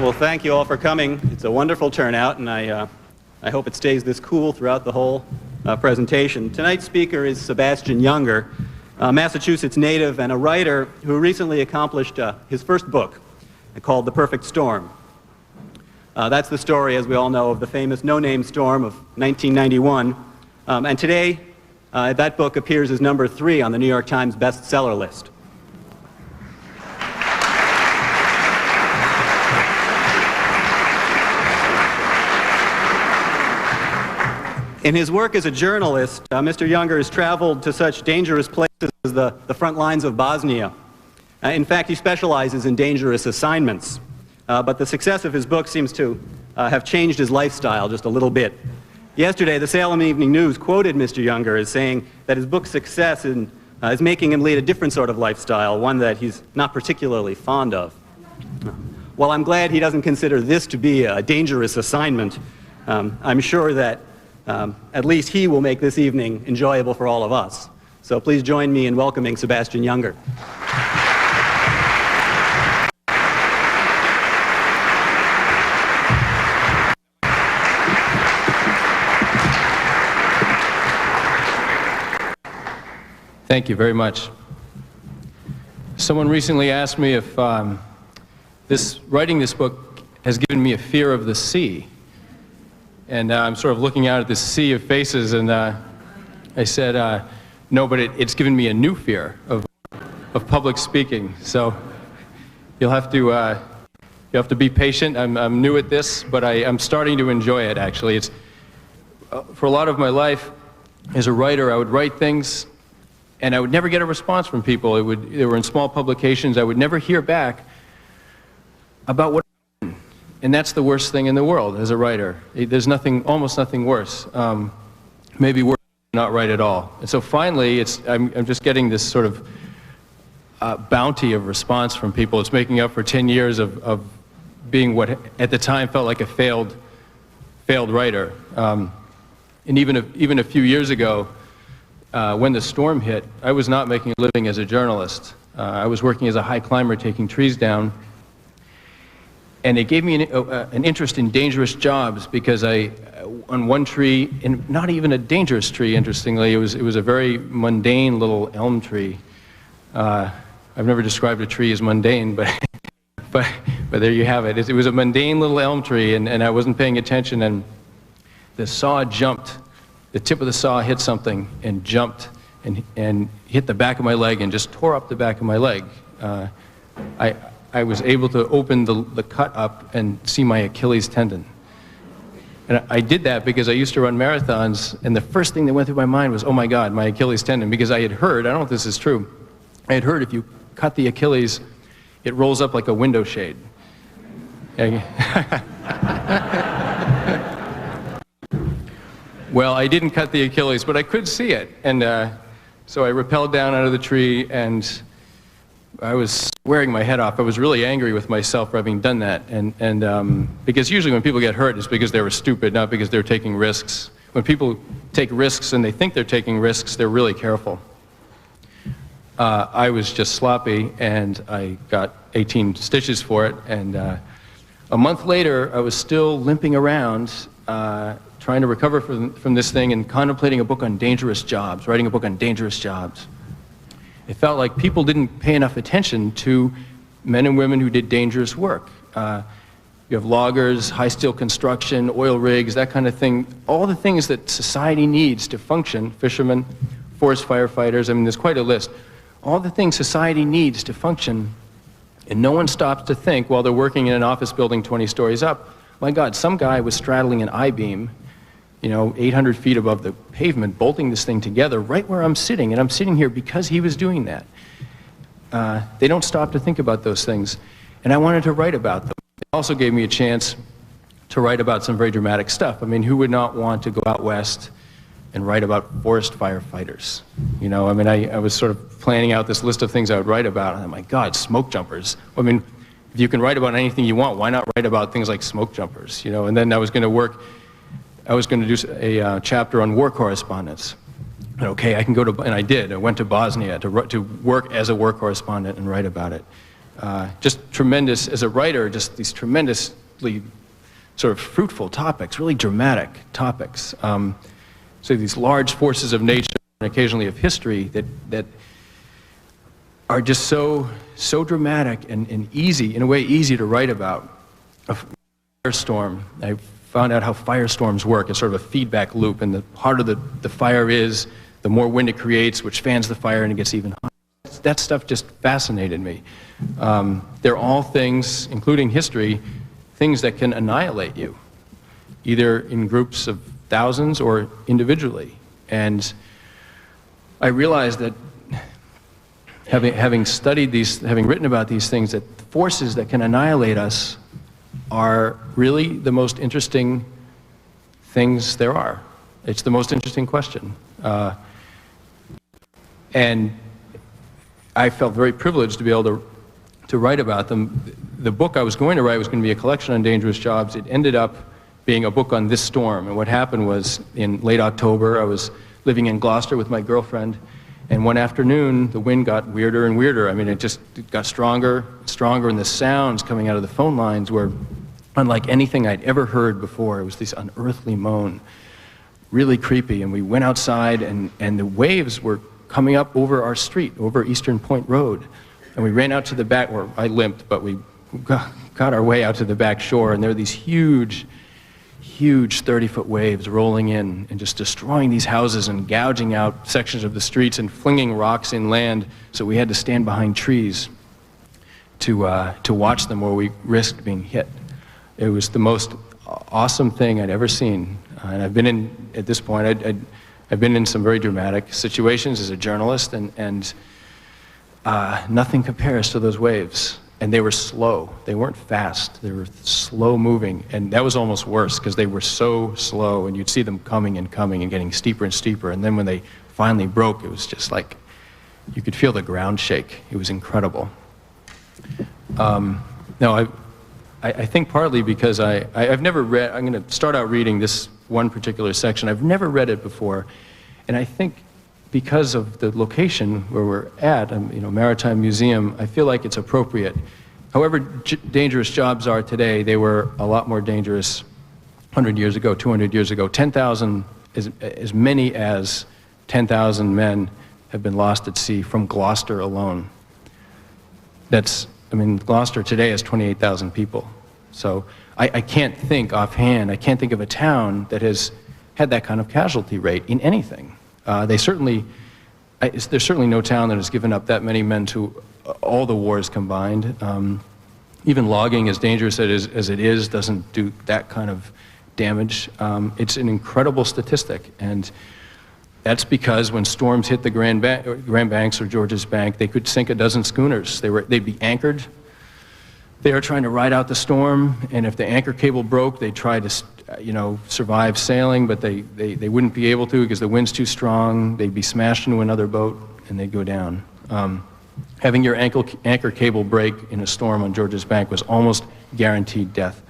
Well, thank you all for coming. It's a wonderful turnout, and I hope it stays this cool throughout the whole presentation. Tonight's speaker is Sebastian Junger, a Massachusetts native and a writer who recently accomplished his first book called The Perfect Storm. That's the story, as we all know, of the famous no-name storm of 1991. And today, that book appears as number 3 on the New York Times bestseller list. In his work as a journalist, Mr. Junger has traveled to such dangerous places as the front lines of Bosnia. In fact, he specializes in dangerous assignments. But the success of his book seems to have changed his lifestyle just a little bit. Yesterday, the Salem Evening News quoted Mr. Junger as saying that his book's success is making him lead a different sort of lifestyle, one that he's not particularly fond of. While I'm glad he doesn't consider this to be a dangerous assignment, I'm sure that at least he will make this evening enjoyable for all of us. So please join me in welcoming Sebastian Junger. Thank you very much. Someone recently asked me if writing this book has given me a fear of the sea. And I'm sort of looking out at this sea of faces, and I said, no, but it's given me a new fear of public speaking. So you'll have to be patient. I'm new at this, but I'm starting to enjoy it, actually. It's for a lot of my life as a writer, I would write things, and I would never get a response from people. They were in small publications. I would never hear back about what. And that's the worst thing in the world as a writer. There's almost nothing worse. Maybe worse than not write at all. And so finally, I'm just getting this sort of bounty of response from people. It's making up for 10 years of being what at the time felt like a failed writer. And even a few years ago, when the storm hit, I was not making a living as a journalist. I was working as a high climber taking trees down. And it gave me an interest in dangerous jobs because on one tree, and not even a dangerous tree, interestingly, it was a very mundane little elm tree. I've never described a tree as mundane, but there you have it. It was a mundane little elm tree, and I wasn't paying attention, and the saw jumped. The tip of the saw hit something and jumped and hit the back of my leg and just tore up the back of my leg. I was able to open the cut up and see my Achilles tendon. And I did that because I used to run marathons, and the first thing that went through my mind was, oh my God, my Achilles tendon, because I had heard, I don't know if this is true, I had heard if you cut the Achilles, it rolls up like a window shade. Well, I didn't cut the Achilles, but I could see it. And so I rappelled down out of the tree, and I was swearing my head off. I was really angry with myself for having done that. And because usually when people get hurt, it's because they were stupid, not because they're taking risks. When people take risks and they think they're taking risks, they're really careful. I was just sloppy, and I got 18 stitches for it. And a month later, I was still limping around, trying to recover from this thing and contemplating a book on dangerous jobs, writing a book on dangerous jobs. It felt like people didn't pay enough attention to men and women who did dangerous work. You have loggers, high steel construction, oil rigs, that kind of thing. All the things that society needs to function, fishermen, forest firefighters, I mean, there's quite a list. All the things society needs to function, and no one stops to think while they're working in an office building 20 stories up, my God, some guy was straddling an I-beam, 800 feet above the pavement, bolting this thing together right where I'm sitting, and I'm sitting here because he was doing that. They don't stop to think about those things, and I wanted to write about them. It also gave me a chance to write about some very dramatic stuff. I mean, who would not want to go out west and write about forest firefighters? I was sort of planning out this list of things I would write about, and I'm like, God, smoke jumpers. I mean, if you can write about anything you want, why not write about things like smoke jumpers? And then I was going to do a chapter on war correspondence. And okay, I can go to, and I did. I went to Bosnia to work as a war correspondent and write about it. Just tremendous, as a writer, just these tremendously sort of fruitful topics, really dramatic topics. So these large forces of nature and occasionally of history that are just so dramatic and easy, in a way easy to write about. A firestorm, I found out how firestorms work. It's sort of a feedback loop, and the harder the fire is, the more wind it creates, which fans the fire and it gets even hotter. That stuff just fascinated me. They're all things, including history, things that can annihilate you, either in groups of thousands or individually. And I realized that having studied these, having written about these things, that forces that can annihilate us are really the most interesting things there are. It's the most interesting question. And I felt very privileged to be able to write about them. The book I was going to write was going to be a collection on dangerous jobs. It ended up being a book on this storm. And what happened was, in late October, I was living in Gloucester with my girlfriend, and one afternoon, the wind got weirder and weirder. I mean, it got stronger, stronger, and the sounds coming out of the phone lines were unlike anything I'd ever heard before. It was this unearthly moan, really creepy. And we went outside, and the waves were coming up over our street, over Eastern Point Road. And we ran out to the back, or I limped, but we got our way out to the back shore, and there were these huge 30-foot waves rolling in and just destroying these houses and gouging out sections of the streets and flinging rocks inland, so we had to stand behind trees to watch them, where we risked being hit. It was the most awesome thing I'd ever seen. And I've been in, at this point, I've been in some very dramatic situations as a journalist, and nothing compares to those waves. And they were slow. They weren't fast. They were slow moving. And that was almost worse, because they were so slow, and you'd see them coming and getting steeper and steeper. And then when they finally broke, it was just like, you could feel the ground shake. It was incredible. No, I think partly because I've never read, I'm going to start out reading this one particular section. I've never read it before. And I think because of the location where we're at, Maritime Museum, I feel like it's appropriate. However dangerous jobs are today, they were a lot more dangerous 100 years ago, 200 years ago. 10,000, as many as 10,000 men have been lost at sea from Gloucester alone. Gloucester today has 28,000 people. So I can't think offhand, I can't think of a town that has had that kind of casualty rate in anything. There's certainly no town that has given up that many men to all the wars combined. Even logging, as dangerous as it is, doesn't do that kind of damage. It's an incredible statistic, and that's because when storms hit the Grand Banks or Georges Bank, they could sink a dozen schooners. They'd be anchored. They were trying to ride out the storm, and if the anchor cable broke, they'd try to survive sailing, but they wouldn't be able to because the wind's too strong. They'd be smashed into another boat, and they'd go down. Having your anchor cable break in a storm on Georges Bank was almost guaranteed death.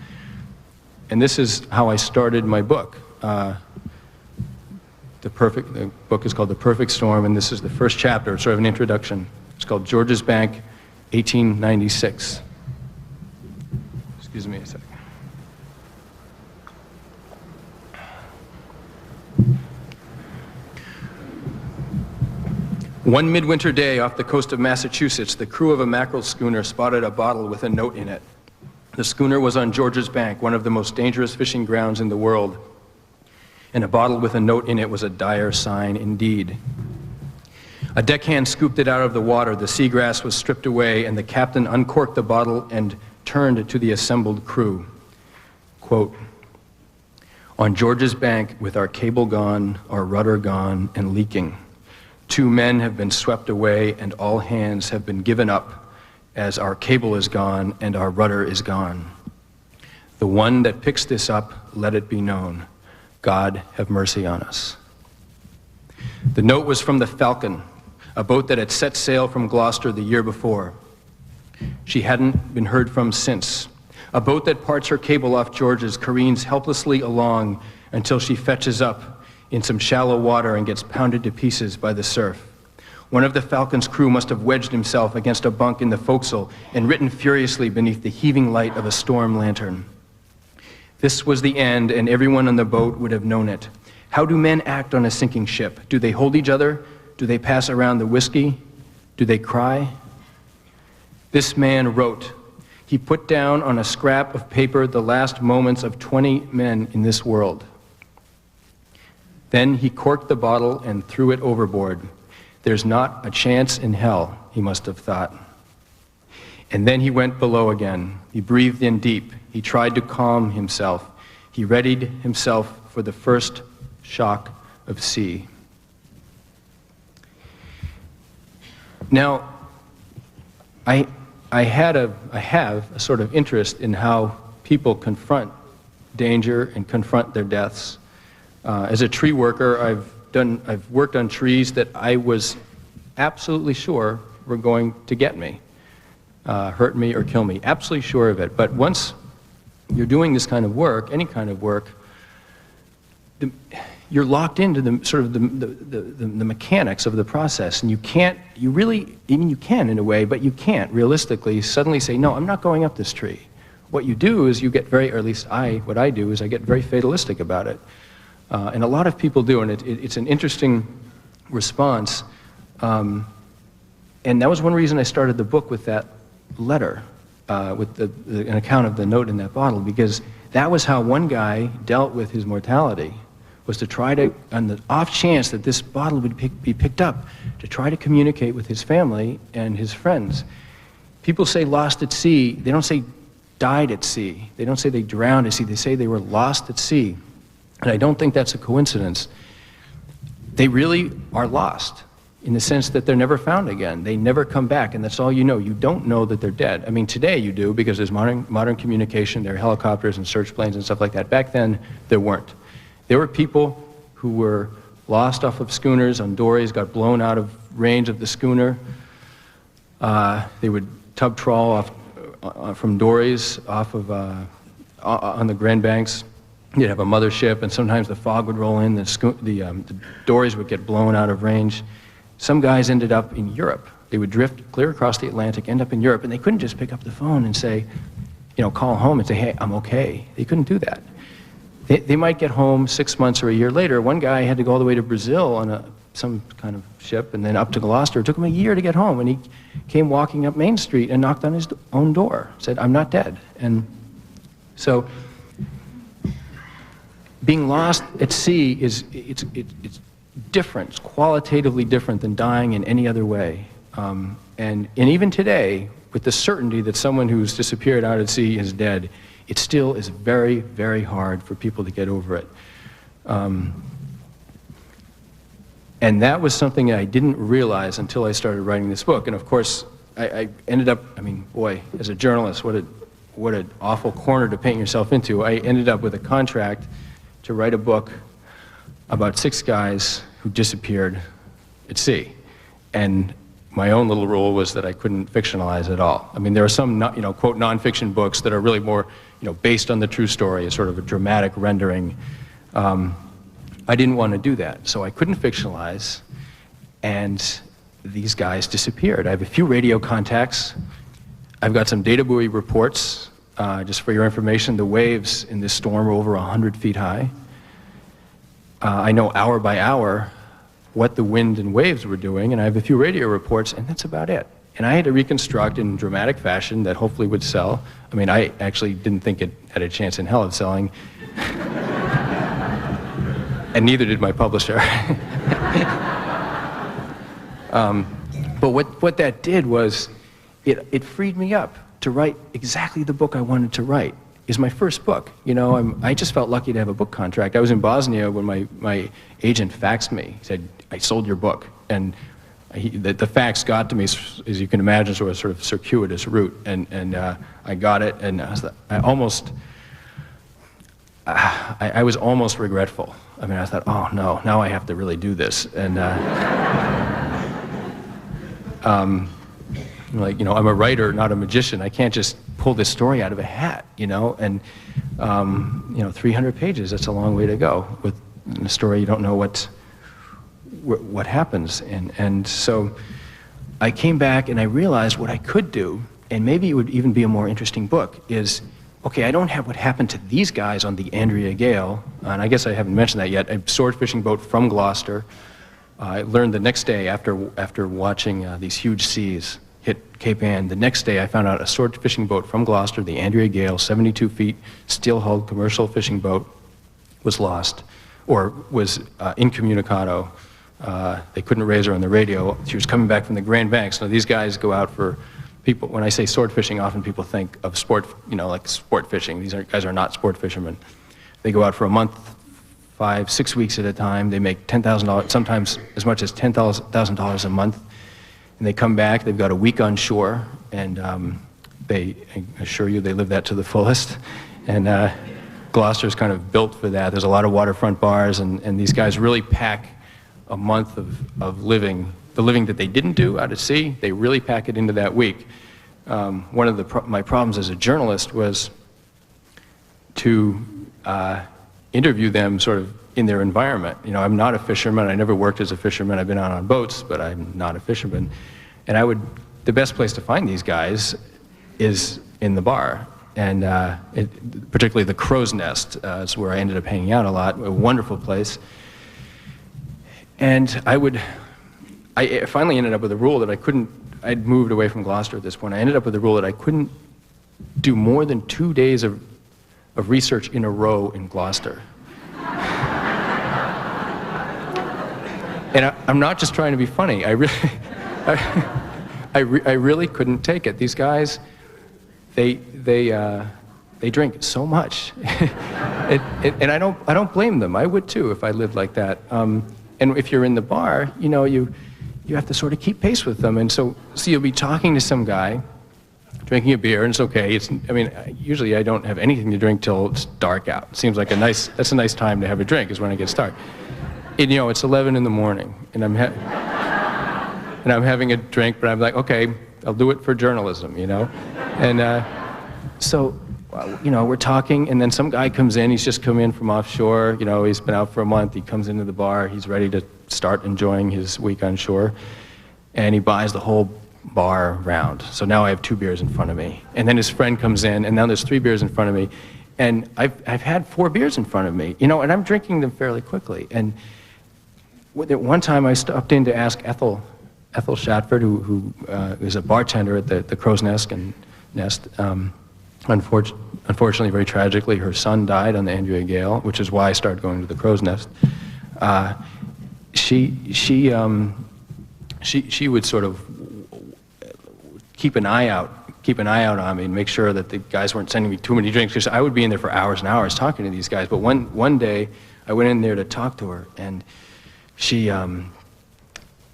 And this is how I started my book. The book is called The Perfect Storm, and this is the first chapter, sort of an introduction. It's called Georges Bank, 1896. Excuse me a second. One midwinter day off the coast of Massachusetts, the crew of a mackerel schooner spotted a bottle with a note in it. The schooner was on Georges Bank, one of the most dangerous fishing grounds in the world, and a bottle with a note in it was a dire sign indeed. A deckhand scooped it out of the water, the seagrass was stripped away, and the captain uncorked the bottle and turned to the assembled crew. Quote, "On Georges Bank, with our cable gone, our rudder gone and leaking, 2 men have been swept away and all hands have been given up, as our cable is gone and our rudder is gone. The one that picks this up, let it be known, God have mercy on us." The note was from the Falcon, a boat that had set sail from Gloucester the year before. She hadn't been heard from since. A boat that parts her cable off Georges careens helplessly along until she fetches up in some shallow water and gets pounded to pieces by the surf. One of the Falcon's crew must have wedged himself against a bunk in the forecastle and written furiously beneath the heaving light of a storm lantern. This was the end, and everyone on the boat would have known it. How do men act on a sinking ship? Do they hold each other? Do they pass around the whiskey? Do they cry? This man wrote. He put down on a scrap of paper the last moments of 20 men in this world. Then he corked the bottle and threw it overboard. There's not a chance in hell, he must have thought. And then he went below again. He breathed in deep. He tried to calm himself. He readied himself for the first shock of sea. Now, I have a sort of interest in how people confront danger and confront their deaths. As a tree worker, I've worked on trees that I was absolutely sure were going to get me, hurt me or kill me, absolutely sure of it. But once you're doing this kind of work, any kind of work, you're locked into the sort of the mechanics of the process, and you can't, you can in a way, but you can't realistically suddenly say, no, I'm not going up this tree. What you do is you get very, or at least what I do is I get very fatalistic about it. And a lot of people do, and it's an interesting response. And that was one reason I started the book with that letter, with an account of the note in that bottle, because that was how one guy dealt with his mortality, was to try to, on the off chance that this bottle would be picked up, to try to communicate with his family and his friends. People say lost at sea. They don't say died at sea. They don't say they drowned at sea. They say they were lost at sea. And I don't think that's a coincidence. They really are lost in the sense that they're never found again. They never come back, and that's all you know. You don't know that they're dead. I mean, today you do, because there's modern communication. There are helicopters and search planes and stuff like that. Back then, there weren't. There were people who were lost off of schooners on dories, got blown out of range of the schooner. They would tug trawl off from dories off of on the Grand Banks. You'd have a mothership, and sometimes the fog would roll in, the dories would get blown out of range. Some guys ended up in Europe. They would drift clear across the Atlantic, end up in Europe, and they couldn't just pick up the phone and say, call home and say, hey, I'm okay. They couldn't do that. They might get home 6 months or a year later. One guy had to go all the way to Brazil on some kind of ship, and then up to Gloucester. It took him a year to get home, and he came walking up Main Street and knocked on his own door, said, I'm not dead. And so being lost at sea it's different, it's qualitatively different than dying in any other way. And even today, with the certainty that someone who's disappeared out at sea is dead, it still is very, very hard for people to get over it. And that was something that I didn't realize until I started writing this book. And of course, I ended up, boy, as a journalist, what an awful corner to paint yourself into. I ended up with a contract to write a book about 6 guys who disappeared at sea. And my own little rule was that I couldn't fictionalize at all. There are some, quote, nonfiction books that are really more, based on the true story, a sort of a dramatic rendering. I didn't want to do that, so I couldn't fictionalize, and these guys disappeared. I have a few radio contacts. I've got some data buoy reports. Just for your information, the waves in this storm were over 100 feet high. I know hour by hour what the wind and waves were doing, and I have a few radio reports, and that's about it. And I had to reconstruct in dramatic fashion that hopefully would sell. I actually didn't think it had a chance in hell of selling. And neither did my publisher. But what that did was, it freed me up to write exactly the book I wanted to write. Is my first book. I just felt lucky to have a book contract. I was in Bosnia when my agent faxed me. He said, I sold your book. And the fax got to me, as you can imagine, sort of circuitous route. And I got it, and I was almost regretful. I thought, oh no, now I have to really do this. And I'm a writer, not a magician. I can't just pull this story out of a hat, and 300 pages, that's a long way to go with a story you don't know what what happens. And so I came back and I realized what I could do, and maybe it would even be a more interesting book, is, okay, I don't have what happened to these guys on the Andrea Gale, and I guess I haven't mentioned that yet, a sword fishing boat from Gloucester. I learned the next day after watching these huge seas hit Cape Ann, the next day I found out a sword fishing boat from Gloucester, the Andrea Gale, 72 feet, steel-hulled commercial fishing boat, was lost, or was incommunicado. They couldn't raise her on the radio. She was coming back from the Grand Banks. Now these guys go out for, people, when I say sword fishing, often people think of sport, you know, like sport fishing. These guys are not sport fishermen. They go out for a month, 5, 6 weeks at a time. They make $10,000, sometimes as much as $10,000 a month. And they come back, they've got a week on shore, and I assure you they live that to the fullest. And Gloucester's kind of built for that. There's a lot of waterfront bars, and these guys really pack a month of living, the living that they didn't do out at sea, they really pack it into that week. One of my problems as a journalist was to interview them sort of in their environment. You know, I'm not a fisherman, I never worked as a fisherman, I've been out on boats, but I'm not a fisherman. And the best place to find these guys is in the bar. And particularly the Crow's Nest is where I ended up hanging out a lot, a wonderful place. And I finally ended up with a rule that I'd moved away from Gloucester at this point. I ended up with a rule that I couldn't do more than 2 days of research in a row in Gloucester. And I'm not just trying to be funny. I really couldn't take it. These guys, they drink so much, and I don't blame them. I would too if I lived like that. And if you're in the bar, you know, you have to sort of keep pace with them. And so you'll be talking to some guy, drinking a beer, and it's okay. I mean, usually I don't have anything to drink till it's dark out. It seems like that's a nice time to have a drink, is when it gets dark. And, you know, it's 11 in the morning, and I'm having a drink, but I'm like, okay, I'll do it for journalism, you know? And so, you know, we're talking, and then some guy comes in, he's just come in from offshore, you know, he's been out for a month, he comes into the bar, he's ready to start enjoying his week on shore, and he buys the whole bar round. So now I have 2 beers in front of me. And then his friend comes in, and now there's 3 beers in front of me, and I've had 4 beers in front of me, you know, and I'm drinking them fairly quickly. And one time I stopped in to ask Ethel Shatford, who is a bartender at the Crow's Nest. Unfortunately, very tragically, her son died on the Andrea Gale, which is why I started going to the Crow's Nest. She would sort of keep an eye out on me and make sure that the guys weren't sending me too many drinks, because I would be in there for hours and hours talking to these guys. But one day, I went in there to talk to her, and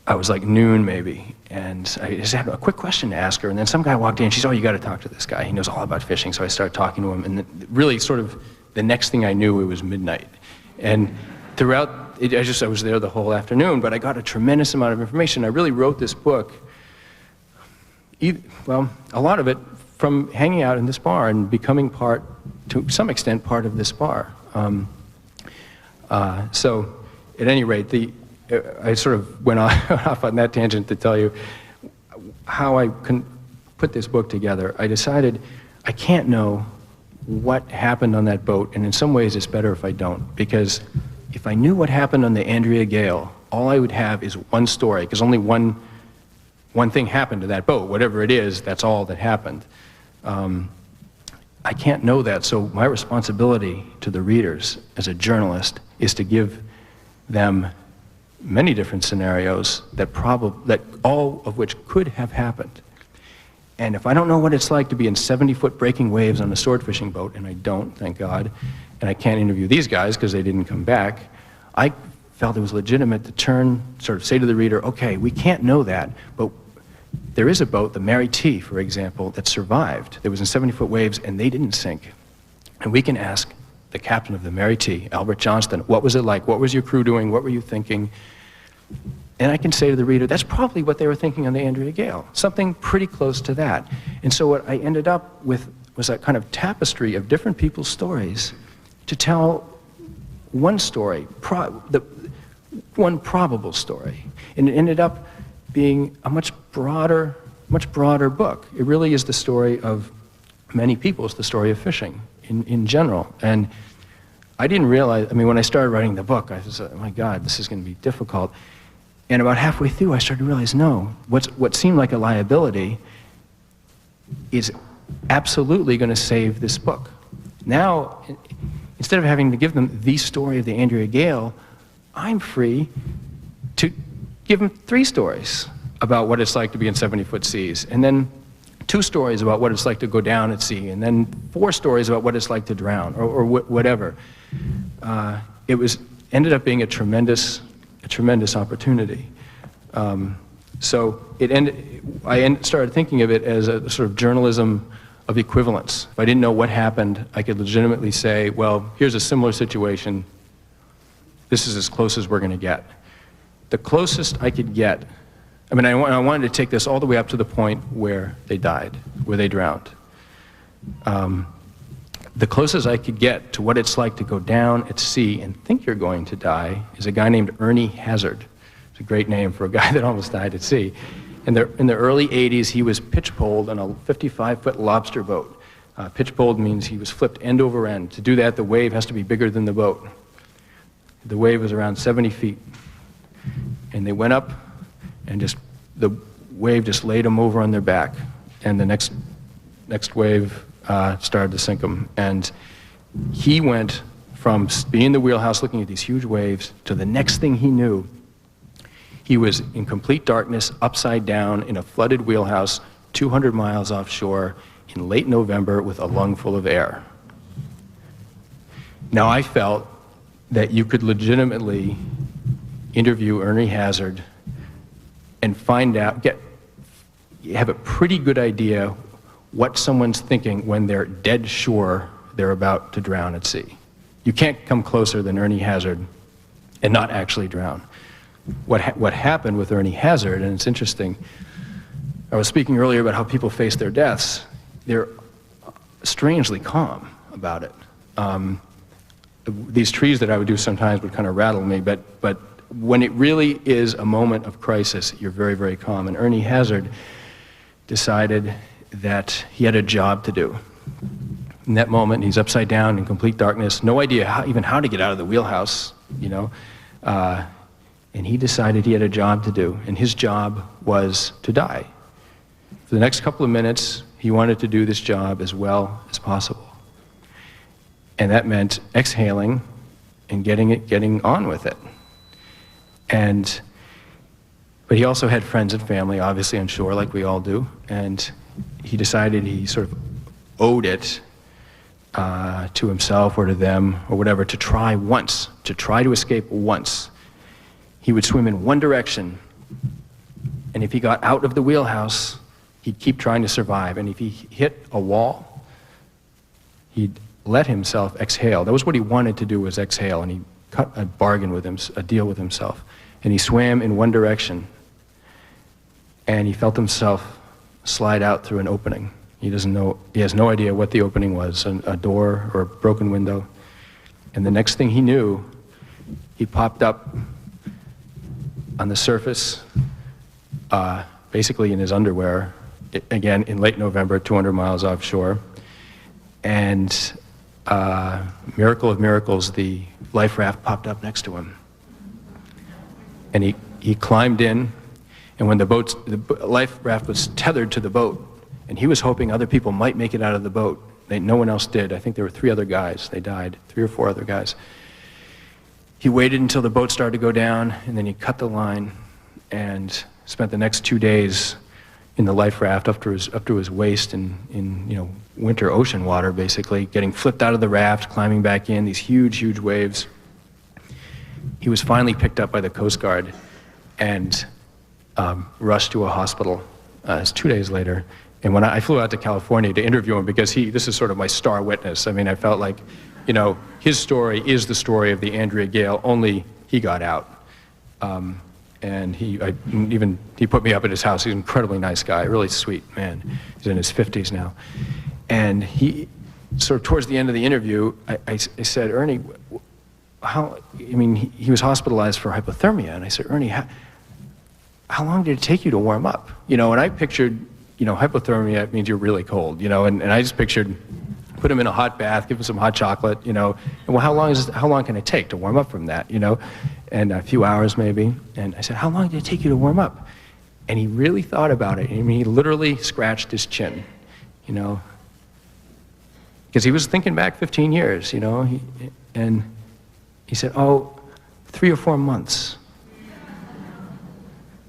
I was like noon maybe, and I just had a quick question to ask her, and then some guy walked in, and she said, oh, you got to talk to this guy, he knows all about fishing. So I started talking to him, and really sort of the next thing I knew, it was midnight. And throughout, I was there the whole afternoon, but I got a tremendous amount of information. I really wrote this book, well, a lot of it from hanging out in this bar and becoming to some extent, part of this bar. So, at any rate, I sort of went off on that tangent to tell you how I can put this book together. I decided I can't know what happened on that boat, and in some ways it's better if I don't, because if I knew what happened on the Andrea Gale, all I would have is one story, because only one thing happened to that boat. Whatever it is, that's all that happened. I can't know that, so my responsibility to the readers as a journalist is to give them many different scenarios that all of which could have happened. And if I don't know what it's like to be in 70-foot breaking waves on a sword fishing boat, and I don't, thank God, and I can't interview these guys because they didn't come back, I felt it was legitimate to sort of say to the reader, okay, we can't know that, but there is a boat, the Mary T, for example, that survived. It was in 70-foot waves, and they didn't sink. And we can ask the captain of the Mary T, Albert Johnston, what was it like? What was your crew doing? What were you thinking? And I can say to the reader, that's probably what they were thinking on the Andrea Gale, something pretty close to that. And so what I ended up with was a kind of tapestry of different people's stories to tell one story. one probable story. And it ended up being a much broader book. It really is the story of many people. It's the story of fishing in general. And I didn't realize, I mean, when I started writing the book, I was, oh my God, this is going to be difficult. And about halfway through, I started to realize, no, what seemed like a liability is absolutely going to save this book. Now, instead of having to give them the story of the Andrea Gail, I'm free to give them 3 stories about what it's like to be in 70-foot seas, and then 2 stories about what it's like to go down at sea, and then 4 stories about what it's like to drown, or whatever. It ended up being a tremendous opportunity. So I started thinking of it as a sort of journalism of equivalence. If I didn't know what happened, I could legitimately say, well, here's a similar situation. This is as close as we're going to get. The closest I could get, I mean, I wanted to take this all the way up to the point where they died, where they drowned. The closest I could get to what it's like to go down at sea and think you're going to die is a guy named Ernie Hazard. It's a great name for a guy that almost died at sea. In the early 80s, he was pitch-poled on a 55-foot lobster boat. Pitch-poled means he was flipped end over end. To do that, the wave has to be bigger than the boat. The wave was around 70 feet. And they went up, and the wave just laid them over on their back. And the next wave started to sink them. And he went from being in the wheelhouse looking at these huge waves to the next thing he knew, he was in complete darkness, upside down, in a flooded wheelhouse, 200 miles offshore, in late November with a lung full of air. Now, I felt that you could legitimately interview Ernie Hazard and find out, have a pretty good idea what someone's thinking when they're dead sure they're about to drown at sea. You can't come closer than Ernie Hazard and not actually drown. What happened with Ernie Hazard, and it's interesting, I was speaking earlier about how people face their deaths. They're strangely calm about it. These trees that I would do sometimes would kind of rattle me, but when it really is a moment of crisis, you're very, very calm. And Ernie Hazard decided that he had a job to do. In that moment, he's upside down in complete darkness, no idea even how to get out of the wheelhouse, you know. And he decided he had a job to do, and his job was to die. For the next couple of minutes, he wanted to do this job as well as possible. And that meant exhaling and getting on with it. But he also had friends and family, obviously, on shore, like we all do, and he decided he sort of owed it to himself or to them or whatever to try to escape once. He would swim in one direction, and if he got out of the wheelhouse, he'd keep trying to survive. And if he hit a wall, he'd let himself exhale. That was what he wanted to do, was exhale, and he cut a deal with himself. And he swam in one direction, and he felt himself slide out through an opening. He has no idea what the opening was, a door or a broken window. And the next thing he knew, he popped up on the surface, basically in his underwear, again in late November, 200 miles offshore. And miracle of miracles, the life raft popped up next to him. And he climbed in, and when the life raft was tethered to the boat, and he was hoping other people might make it out of the boat. No one else did. I think there were 3 other guys. They died, 3 or 4 other guys. He waited until the boat started to go down, and then he cut the line and spent the next 2 days in the life raft up to his waist in winter ocean water, basically, getting flipped out of the raft, climbing back in, these huge, huge waves. He was finally picked up by the Coast Guard and rushed to a hospital. It's 2 days later. And when I flew out to California to interview him, because this is sort of my star witness. I mean, I felt like, his story is the story of the Andrea Gail, only he got out. And he put me up at his house. He's an incredibly nice guy, really sweet man. He's in his 50s now. And he, sort of towards the end of the interview, I said, Ernie, he was hospitalized for hypothermia. And I said, Ernie, how long did it take you to warm up? And I pictured, hypothermia means you're really cold, and I just pictured, put him in a hot bath, give him some hot chocolate, and well, how long can it take to warm up from that, and a few hours maybe. And I said, how long did it take you to warm up? And he really thought about it. He literally scratched his chin, because he was thinking back 15 years, and he said, 3 or 4 months.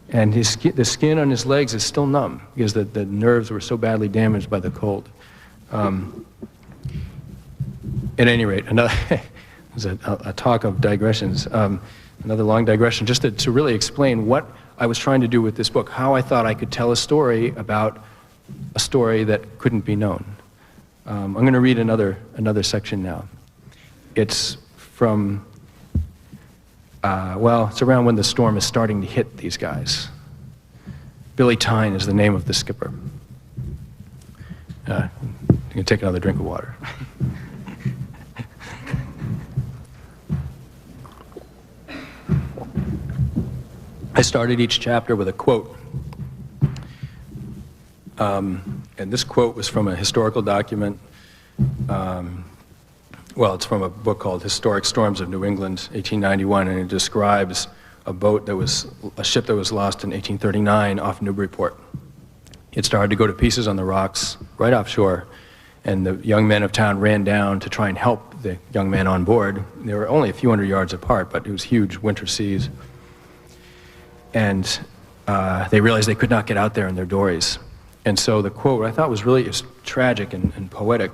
And the skin on his legs is still numb because the nerves were so badly damaged by the cold. At any rate, another was a talk of digressions, another long digression, just to really explain what I was trying to do with this book, how I thought I could tell a story about a story that couldn't be known. I'm going to read another section now. It's from, it's around when the storm is starting to hit these guys. Billy Tyne is the name of the skipper. You can take another drink of water. I started each chapter with a quote. And this quote was from a historical document. It's from a book called Historic Storms of New England, 1891, and it describes a ship that was lost in 1839 off Newburyport. It started to go to pieces on the rocks right offshore, and the young men of town ran down to try and help the young men on board. They were only a few hundred yards apart, but it was huge winter seas. And they realized they could not get out there in their dories. And so the quote I thought was really a tragic and poetic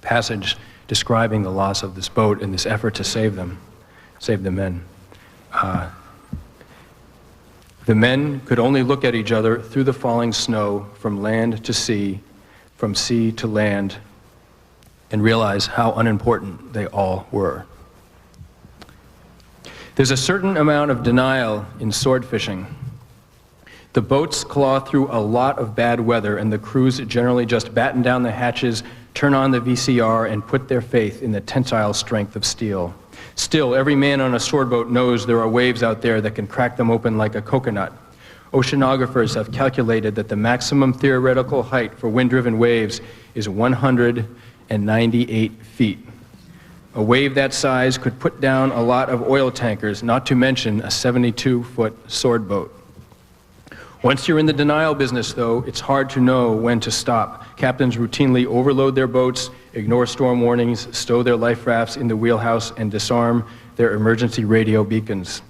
passage describing the loss of this boat and this effort to save the men. The men could only look at each other through the falling snow from land to sea, from sea to land, and realize how unimportant they all were. There's a certain amount of denial in sword fishing. The boats claw through a lot of bad weather, and the crews generally just batten down the hatches, turn on the VCR, and put their faith in the tensile strength of steel. Still, every man on a sword boat knows there are waves out there that can crack them open like a coconut. Oceanographers have calculated that the maximum theoretical height for wind-driven waves is 198 feet. A wave that size could put down a lot of oil tankers, not to mention a 72-foot sword boat. Once you're in the denial business, though, it's hard to know when to stop. Captains routinely overload their boats, ignore storm warnings, stow their life rafts in the wheelhouse, and disarm their emergency radio beacons.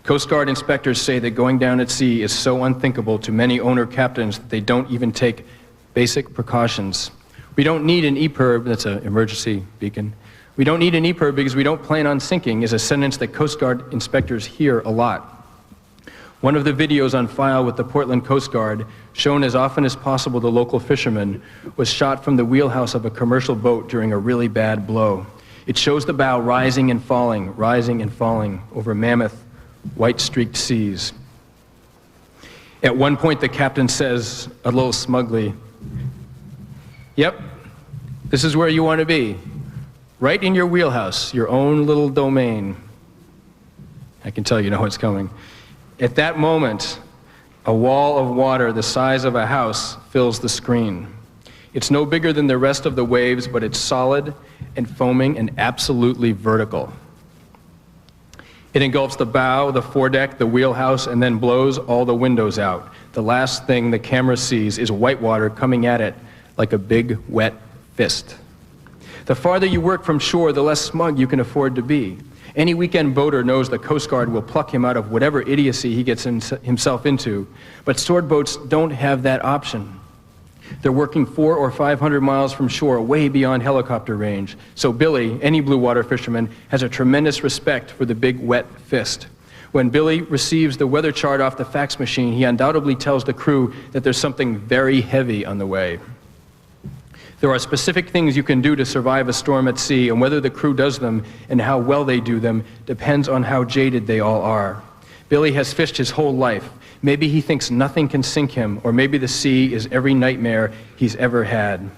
Coast Guard inspectors say that going down at sea is so unthinkable to many owner captains that they don't even take basic precautions. We don't need an EPIRB, that's an emergency beacon. We don't need an EPIRB because we don't plan on sinking is a sentence that Coast Guard inspectors hear a lot. One of the videos on file with the Portland Coast Guard, shown as often as possible to local fishermen, was shot from the wheelhouse of a commercial boat during a really bad blow. It shows the bow rising and falling over mammoth, white-streaked seas. At one point, the captain says, a little smugly, "Yep, this is where you want to be. Right in your wheelhouse, your own little domain." I can tell you know what's coming. At that moment, a wall of water the size of a house fills the screen. It's no bigger than the rest of the waves, but it's solid and foaming and absolutely vertical. It engulfs the bow, the foredeck, the wheelhouse, and then blows all the windows out. The last thing the camera sees is whitewater coming at it like a big, wet fist. The farther you work from shore, the less smug you can afford to be. Any weekend boater knows the Coast Guard will pluck him out of whatever idiocy he gets himself into, but sword boats don't have that option. They're working 400 or 500 miles from shore, way beyond helicopter range. So Billy, any blue water fisherman, has a tremendous respect for the big wet fist. When Billy receives the weather chart off the fax machine, he undoubtedly tells the crew that there's something very heavy on the way. There are specific things you can do to survive a storm at sea, and whether the crew does them and how well they do them depends on how jaded they all are. Billy has fished his whole life. Maybe he thinks nothing can sink him, or maybe the sea is every nightmare he's ever had.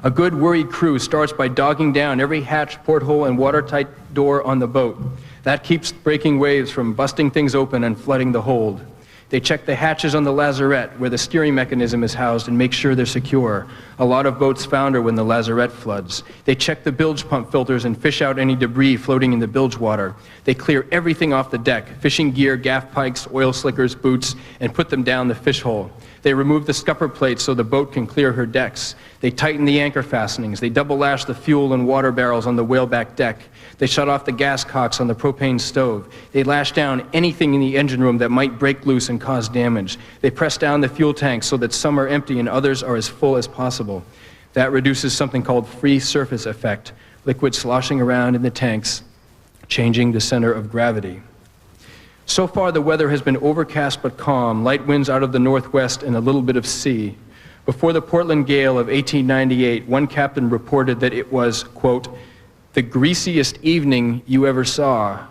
A good worried crew starts by dogging down every hatch, porthole, and watertight door on the boat. That keeps breaking waves from busting things open and flooding the hold. They check the hatches on the lazarette where the steering mechanism is housed and make sure they're secure. A lot of boats founder when the lazarette floods. They check the bilge pump filters and fish out any debris floating in the bilge water. They clear everything off the deck, fishing gear, gaff pikes, oil slickers, boots, and put them down the fish hole. They remove the scupper plates so the boat can clear her decks. They tighten the anchor fastenings. They double lash the fuel and water barrels on the whaleback deck. They shut off the gas cocks on the propane stove. They lash down anything in the engine room that might break loose and cause damage. They press down the fuel tanks so that some are empty and others are as full as possible. That reduces something called free surface effect, liquid sloshing around in the tanks, changing the center of gravity. So far, the weather has been overcast but calm, light winds out of the northwest and a little bit of sea. Before the Portland gale of 1898, one captain reported that it was, quote, the greasiest evening you ever saw.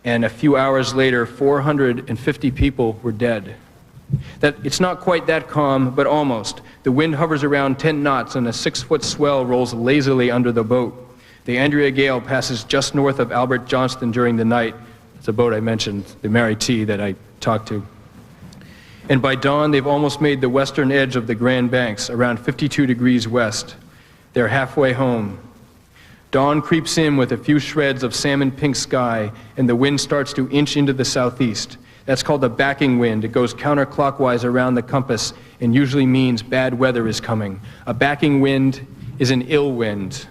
And a few hours later, 450 people were dead. That it's not quite that calm, but almost. The wind hovers around 10 knots and a 6-foot swell rolls lazily under the boat. The Andrea gale passes just north of Albert Johnston during the night. It's a boat I mentioned, the Mary T. that I talked to. And by dawn, they've almost made the western edge of the Grand Banks, around 52 degrees west. They're halfway home. Dawn creeps in with a few shreds of salmon pink sky, and the wind starts to inch into the southeast. That's called a backing wind. It goes counterclockwise around the compass and usually means bad weather is coming. A backing wind is an ill wind.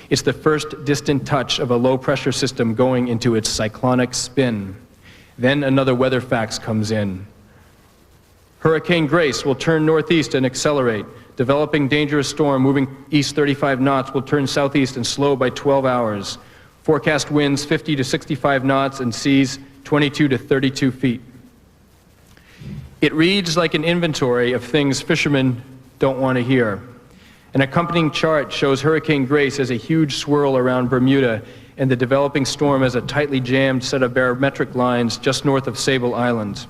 It's the first distant touch of a low-pressure system going into its cyclonic spin. Then another weather fax comes in. Hurricane Grace will turn northeast and accelerate. Developing dangerous storm moving east 35 knots will turn southeast and slow by 12 hours. Forecast winds 50 to 65 knots and seas 22 to 32 feet. It reads like an inventory of things fishermen don't want to hear. An accompanying chart shows Hurricane Grace as a huge swirl around Bermuda and the developing storm as a tightly jammed set of barometric lines just north of Sable Island.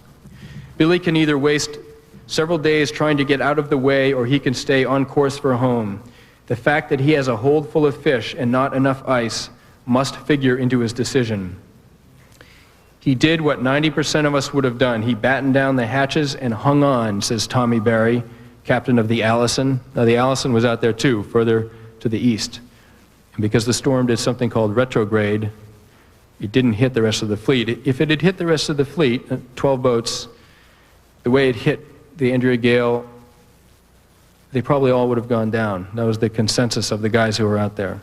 Billy can either waste several days trying to get out of the way or he can stay on course for home. The fact that he has a hold full of fish and not enough ice must figure into his decision. He did what 90% of us would have done. He battened down the hatches and hung on, says Tommy Barry, captain of the Allison. Now, the Allison was out there too, further to the east. And because the storm did something called retrograde, it didn't hit the rest of the fleet. If it had hit the rest of the fleet, 12 boats, the way it hit the Andrea gale, they probably all would have gone down. That was the consensus of the guys who were out there.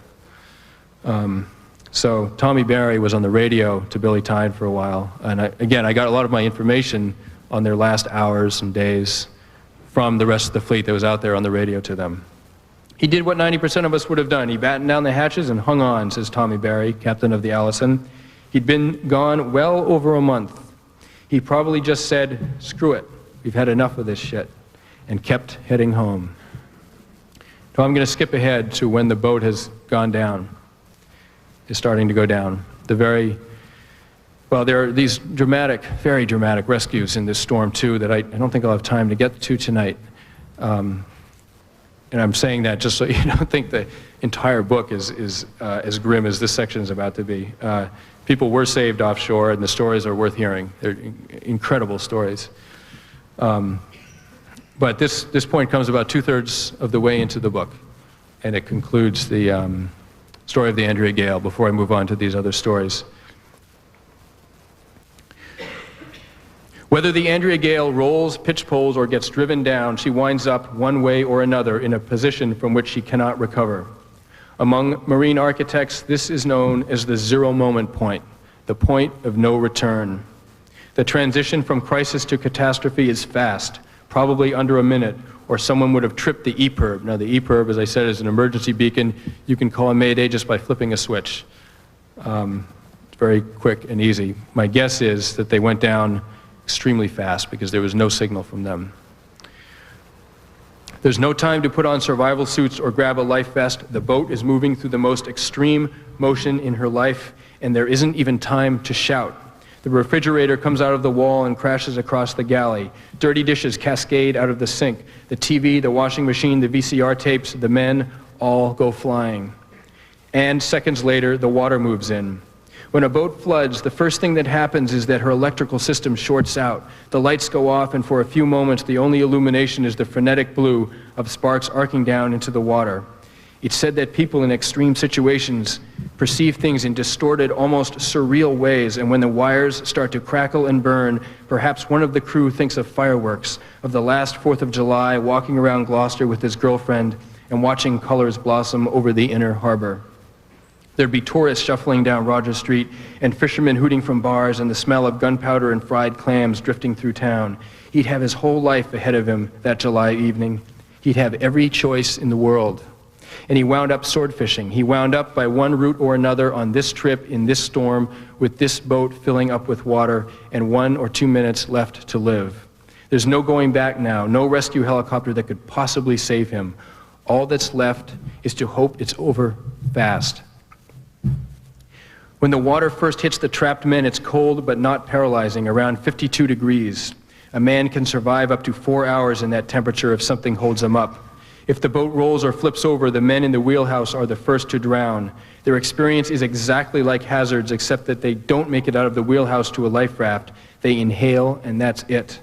So Tommy Barry was on the radio to Billy Tyne for a while. And I got a lot of my information on their last hours and days from the rest of the fleet that was out there on the radio to them. He did what 90% of us would have done. He battened down the hatches and hung on, says Tommy Barry, captain of the Allison. He'd been gone well over a month. He probably just said, screw it, we've had enough of this shit, and kept heading home. Now I'm going to skip ahead to when the boat has gone down, is starting to go down. Well, there are these dramatic, very dramatic rescues in this storm too that I don't think I'll have time to get to tonight. And I'm saying that just so you don't think the entire book is as grim as this section is about to be. People were saved offshore, and the stories are worth hearing. They're incredible stories. But this point comes about 2/3 of the way into the book, and it concludes the story of the Andrea gale before I move on to these other stories. Whether the Andrea gale rolls, pitch poles, or gets driven down, she winds up one way or another in a position from which she cannot recover. Among marine architects, this is known as the zero moment point, the point of no return. The transition from crisis to catastrophe is fast, probably under a minute, or someone would have tripped the EPIRB. Now the EPIRB, as I said, is an emergency beacon. You can call a mayday just by flipping a switch. It's very quick and easy. My guess is that they went down extremely fast because there was no signal from them. There's no time to put on survival suits or grab a life vest. The boat is moving through the most extreme motion in her life, and there isn't even time to shout. The refrigerator comes out of the wall and crashes across the galley. Dirty dishes cascade out of the sink. The TV, the washing machine, the VCR tapes, the men all go flying. And seconds later, the water moves in. When a boat floods, the first thing that happens is that her electrical system shorts out. The lights go off, and for a few moments, the only illumination is the frenetic blue of sparks arcing down into the water. It's said that people in extreme situations perceive things in distorted, almost surreal ways, and when the wires start to crackle and burn, perhaps one of the crew thinks of fireworks, of the last 4th of July, walking around Gloucester with his girlfriend and watching colors blossom over the inner harbor. There'd be tourists shuffling down Rogers Street and fishermen hooting from bars and the smell of gunpowder and fried clams drifting through town. He'd have his whole life ahead of him that July evening. He'd have every choice in the world. And he wound up sword fishing. He wound up by one route or another on this trip in this storm with this boat filling up with water and 1 or 2 minutes left to live. There's no going back now, no rescue helicopter that could possibly save him. All that's left is to hope it's over fast. When the water first hits the trapped men, it's cold but not paralyzing, around 52 degrees. A man can survive up to 4 hours in that temperature if something holds him up. If the boat rolls or flips over, the men in the wheelhouse are the first to drown. Their experience is exactly like Hazard's, except that they don't make it out of the wheelhouse to a life raft. They inhale, and that's it.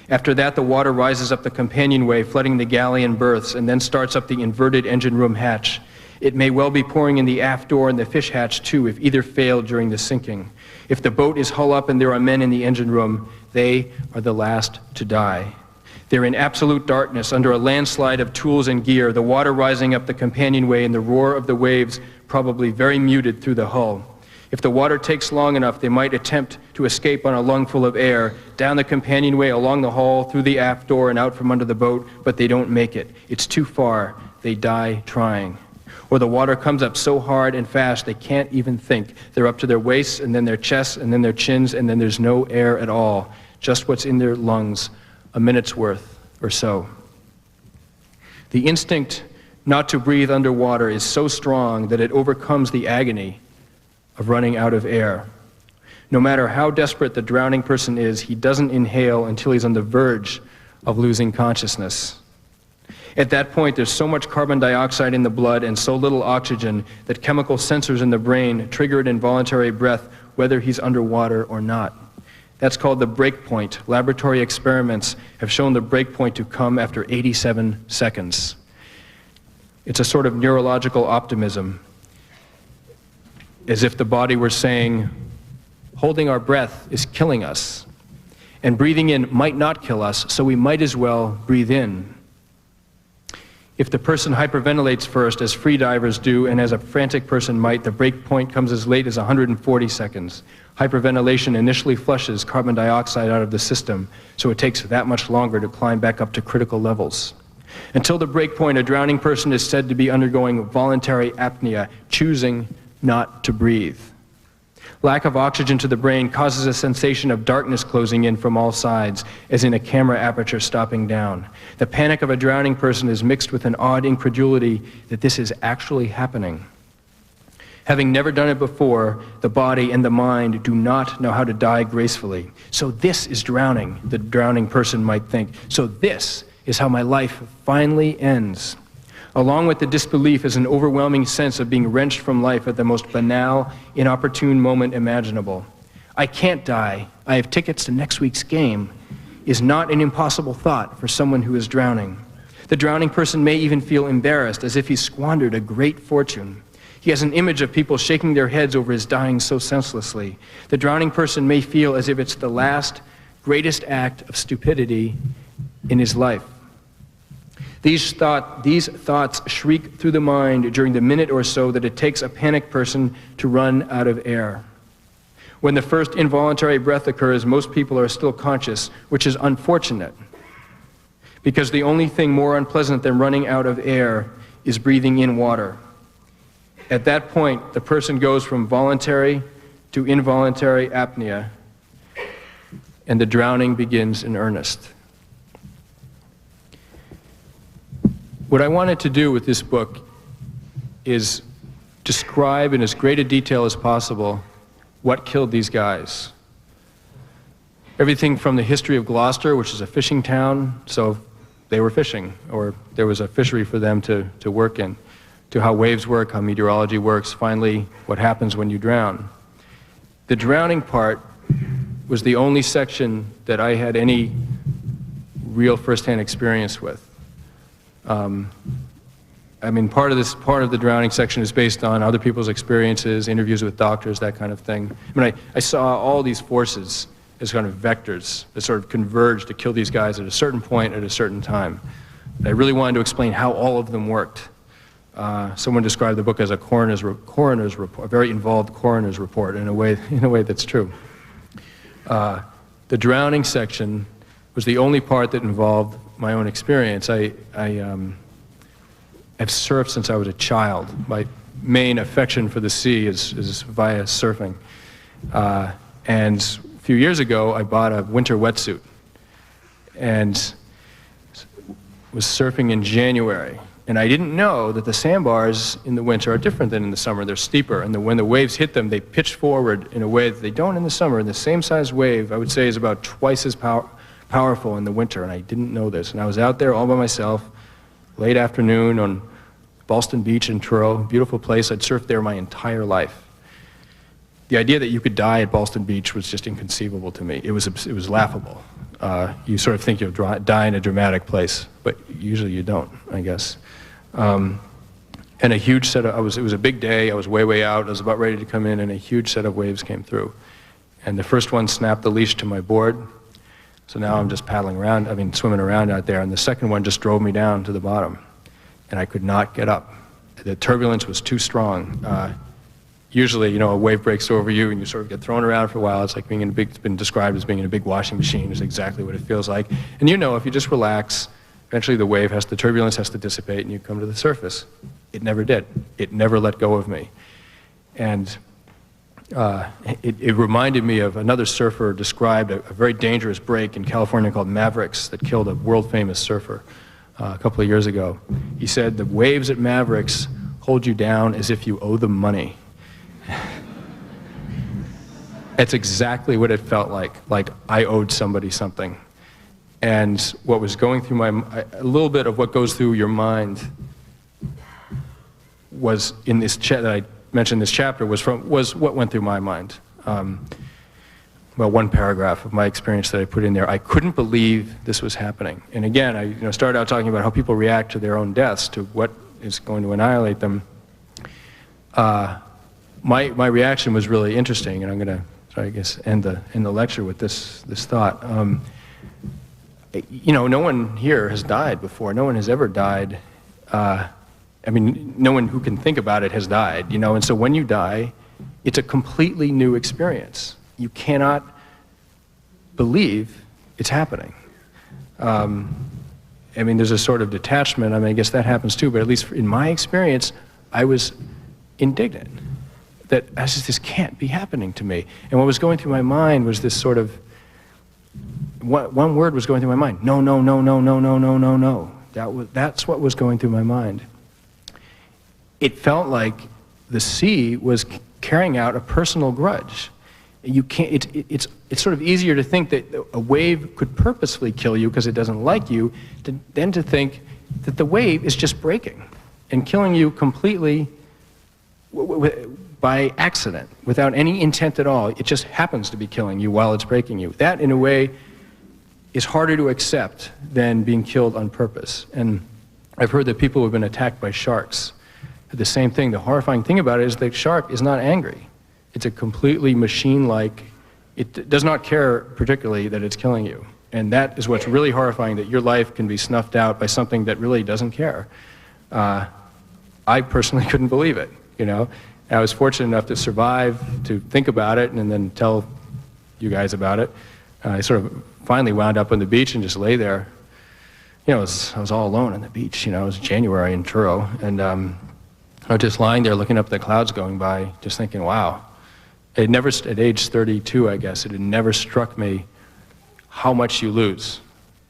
After that, the water rises up the companionway, flooding the galley and berths, and then starts up the inverted engine room hatch. It may well be pouring in the aft door and the fish hatch, too, if either failed during the sinking. If the boat is hull up and there are men in the engine room, they are the last to die. They're in absolute darkness under a landslide of tools and gear, the water rising up the companionway and the roar of the waves probably very muted through the hull. If the water takes long enough, they might attempt to escape on a lungful of air, down the companionway, along the hull, through the aft door and out from under the boat, but they don't make it. It's too far. They die trying. Or the water comes up so hard and fast they can't even think. They're up to their waists, and then their chests, and then their chins, and then there's no air at all, just what's in their lungs, a minute's worth or so. The instinct not to breathe underwater is so strong that it overcomes the agony of running out of air. No matter how desperate the drowning person is, he doesn't inhale until he's on the verge of losing consciousness. At that point, there's so much carbon dioxide in the blood and so little oxygen that chemical sensors in the brain trigger an involuntary breath whether he's underwater or not. That's called the break point. Laboratory experiments have shown the break point to come after 87 seconds. It's a sort of neurological optimism, as if the body were saying, holding our breath is killing us, and breathing in might not kill us, so we might as well breathe in. If the person hyperventilates first, as freedivers do, and as a frantic person might, the break point comes as late as 140 seconds. Hyperventilation initially flushes carbon dioxide out of the system, so it takes that much longer to climb back up to critical levels. Until the break point, a drowning person is said to be undergoing voluntary apnea, choosing not to breathe. Lack of oxygen to the brain causes a sensation of darkness closing in from all sides, as in a camera aperture stopping down. The panic of a drowning person is mixed with an odd incredulity that this is actually happening. Having never done it before, the body and the mind do not know how to die gracefully. So this is drowning, the drowning person might think. So this is how my life finally ends. Along with the disbelief is an overwhelming sense of being wrenched from life at the most banal, inopportune moment imaginable. I can't die, I have tickets to next week's game, is not an impossible thought for someone who is drowning. The drowning person may even feel embarrassed, as if he's squandered a great fortune. He has an image of people shaking their heads over his dying so senselessly. The drowning person may feel as if it's the last, greatest act of stupidity in his life. These thoughts shriek through the mind during the minute or so that it takes a panicked person to run out of air. When the first involuntary breath occurs, most people are still conscious, which is unfortunate, because the only thing more unpleasant than running out of air is breathing in water. At that point, the person goes from voluntary to involuntary apnea, and the drowning begins in earnest. What I wanted to do with this book is describe in as great a detail as possible what killed these guys. everything from the history of Gloucester, which is a fishing town, so they were fishing, or there was a fishery for them to work in, to how waves work, how meteorology works, finally, what happens when you drown. The drowning part was the only section that I had any real first-hand experience with. I mean, part of the drowning section is based on other people's experiences, interviews with doctors, that kind of thing. I mean, I saw all these forces as kind of vectors that sort of converged to kill these guys at a certain point at a certain time. I really wanted to explain how all of them worked. Someone described the book as a coroner's report, a very involved coroner's report, in a way that's true. The drowning section was the only part that involved my own experience. I've surfed since I was a child. My main affection for the sea is via surfing. And a few years ago, I bought a winter wetsuit and was surfing in January. And I didn't know that the sandbars in the winter are different than in the summer. They're steeper, and when the waves hit them, they pitch forward in a way that they don't in the summer. And the same size wave, I would say, is about twice as powerful in the winter, and I didn't know this. And I was out there all by myself, late afternoon on Ballston Beach in Truro, beautiful place. I'd surfed there my entire life. The idea that you could die at Ballston Beach was just inconceivable to me. It was laughable. You sort of think you'll die in a dramatic place, but usually you don't, I guess. And a huge set of, it was a big day, I was way out, I was about ready to come in, and a huge set of waves came through. And the first one snapped the leash to my board, so now I'm just swimming around out there, and the second one just drove me down to the bottom, and I could not get up. The turbulence was too strong. Usually, a wave breaks over you and you sort of get thrown around for a while. It's like it's been described as being in a big washing machine, is exactly what it feels like. And if you just relax, eventually the turbulence has to dissipate and you come to the surface. It never did. It never let go of me. And it reminded me of another surfer described a very dangerous break in California called Mavericks that killed a world-famous surfer a couple of years ago. He said, the waves at Mavericks hold you down as if you owe them money. That's exactly what it felt like I owed somebody something. And what was going through a little bit of what goes through your mind was in this that I mentioned this chapter was what went through my mind. One paragraph of my experience that I put in there. I couldn't believe this was happening. And again, I started out talking about how people react to their own deaths, to what is going to annihilate them. My reaction was really interesting, and I'm going to, end the lecture with this thought. No one here has died before. No one has ever died. No one who can think about it has died, and so when you die, it's a completely new experience. You cannot believe it's happening. There's a sort of detachment. I guess that happens too, but at least in my experience, I was indignant that this can't be happening to me. And what was going through my mind was this sort of, one word was going through my mind: no, no, no, no, no, no, no, no, no. That's what was going through my mind. It felt like the sea was carrying out a personal grudge. You can't, it's sort of easier to think that a wave could purposefully kill you because it doesn't like you, than to think that the wave is just breaking and killing you completely by accident, without any intent at all. It just happens to be killing you while it's breaking you. That, in a way, is harder to accept than being killed on purpose. And I've heard that people who have been attacked by sharks the same thing. The horrifying thing about it is the shark is not angry. It's a completely machine-like, it does not care particularly that it's killing you. And that is what's really horrifying, that your life can be snuffed out by something that really doesn't care. I personally couldn't believe it, I was fortunate enough to survive, to think about it, and then tell you guys about it. I sort of finally wound up on the beach and just lay there. I was all alone on the beach, it was January in Truro, and I was just lying there looking up at the clouds going by, just thinking, wow. At age 32, I guess, it had never struck me how much you lose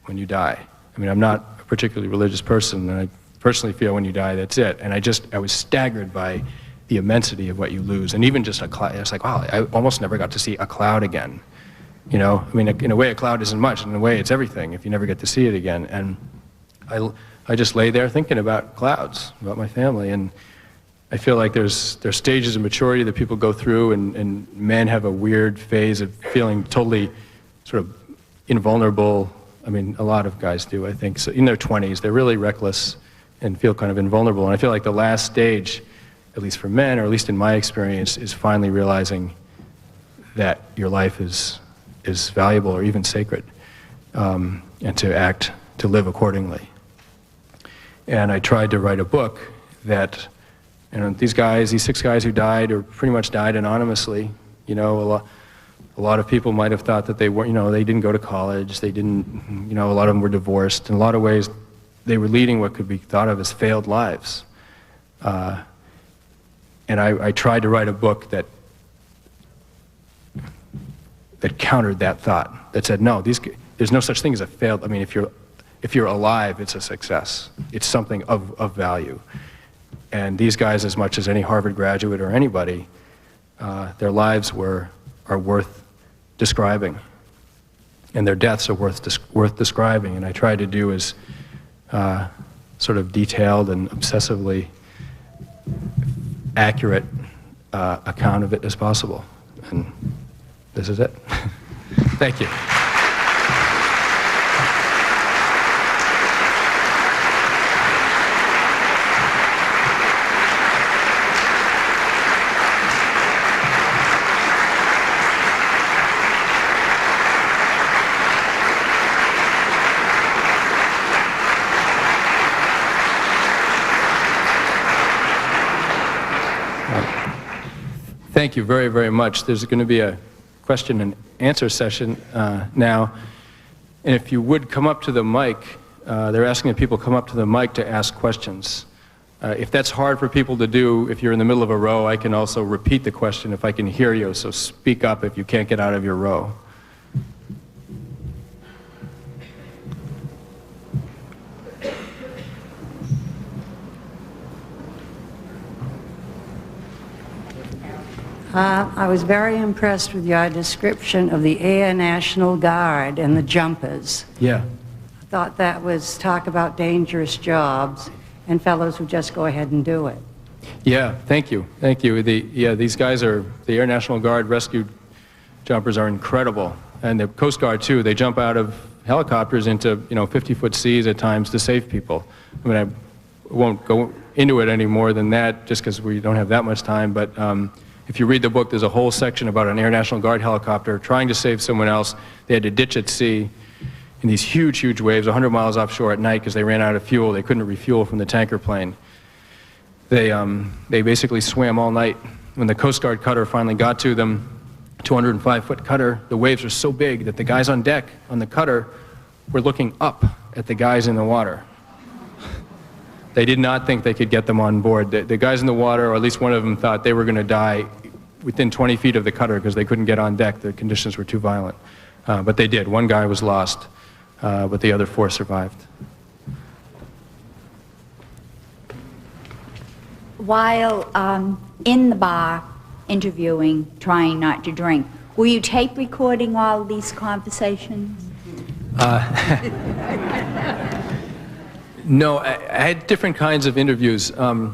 when you die. I'm not a particularly religious person, and I personally feel when you die, that's it. And I was staggered by the immensity of what you lose. And even just a cloud, it's like, wow, I almost never got to see a cloud again. You know, I mean, in a way, a cloud isn't much. In a way, it's everything if you never get to see it again. And I just lay there thinking about clouds, about my family, and I feel like there's stages of maturity that people go through, and men have a weird phase of feeling totally sort of invulnerable. I mean, a lot of guys do, I think. So in their 20s, they're really reckless and feel kind of invulnerable. And I feel like the last stage, at least for men, or at least in my experience, is finally realizing that your life is valuable or even sacred, and to live accordingly. And I tried to write a book that, you know, these 6 guys who died, or pretty much died anonymously. You know, a lot of people might have thought that they weren't, you know, they didn't go to college, they didn't, you know, a lot of them were divorced. In a lot of ways, they were leading what could be thought of as failed lives. And I tried to write a book that countered that thought, that said, no, there's no such thing as a failed, I mean, if you're alive, it's a success. It's something of value. And these guys, as much as any Harvard graduate or anybody, their lives are worth describing, and their deaths are worth describing. And I tried to do as sort of detailed and obsessively accurate account of it as possible. And this is it. Thank you. Thank you very, very much. There's going to be a question and answer session now. And if you would come up to the mic, they're asking that people come up to the mic to ask questions. If that's hard for people to do, if you're in the middle of a row, I can also repeat the question if I can hear you, so speak up if you can't get out of your row. I was very impressed with your description of the Air National Guard and the jumpers. Yeah. I thought that was talk about dangerous jobs and fellows who just go ahead and do it. Yeah, thank you. Thank you. These guys the Air National Guard rescue jumpers are incredible. And the Coast Guard, too. They jump out of helicopters into, 50-foot seas at times to save people. I mean, I won't go into it any more than that just because we don't have that much time, but if you read the book, there's a whole section about an Air National Guard helicopter trying to save someone else. They had to ditch at sea in these huge, huge waves, 100 miles offshore at night because they ran out of fuel. They couldn't refuel from the tanker plane. They basically swam all night. When the Coast Guard cutter finally got to them, 205-foot cutter, the waves were so big that the guys on deck on the cutter were looking up at the guys in the water. They did not think they could get them on board. The guys in the water, or at least one of them, thought they were going to die within 20 feet of the cutter because they couldn't get on deck. The conditions were too violent. But they did. One guy was lost, but the other 4 survived. While in the bar, interviewing, trying not to drink, were you tape recording all these conversations? No, I had different kinds of interviews. A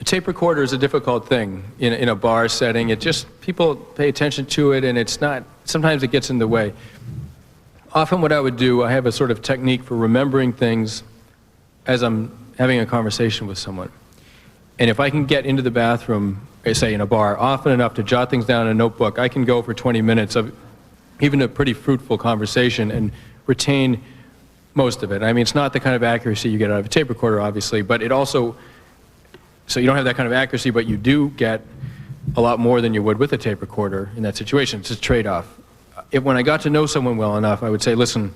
tape recorder is a difficult thing in a bar setting. People pay attention to it, and sometimes it gets in the way. Often what I would do, I have a sort of technique for remembering things as I'm having a conversation with someone. And if I can get into the bathroom, say in a bar, often enough to jot things down in a notebook, I can go for 20 minutes of even a pretty fruitful conversation and retain most of it. I mean, it's not the kind of accuracy you get out of a tape recorder, obviously, but it also, so you don't have that kind of accuracy, but you do get a lot more than you would with a tape recorder in that situation. It's a trade-off. When I got to know someone well enough, I would say, listen,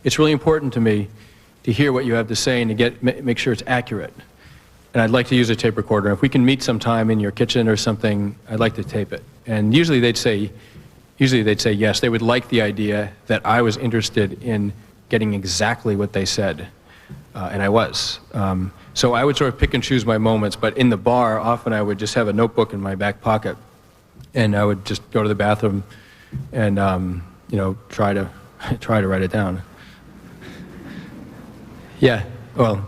it's really important to me to hear what you have to say and to make sure it's accurate. And I'd like to use a tape recorder. If we can meet sometime in your kitchen or something, I'd like to tape it. And usually they'd say yes. They would like the idea that I was interested in getting exactly what they said, and I was. So I would sort of pick and choose my moments, but in the bar, often I would just have a notebook in my back pocket, and I would just go to the bathroom, and you know, try to write it down. Yeah, well.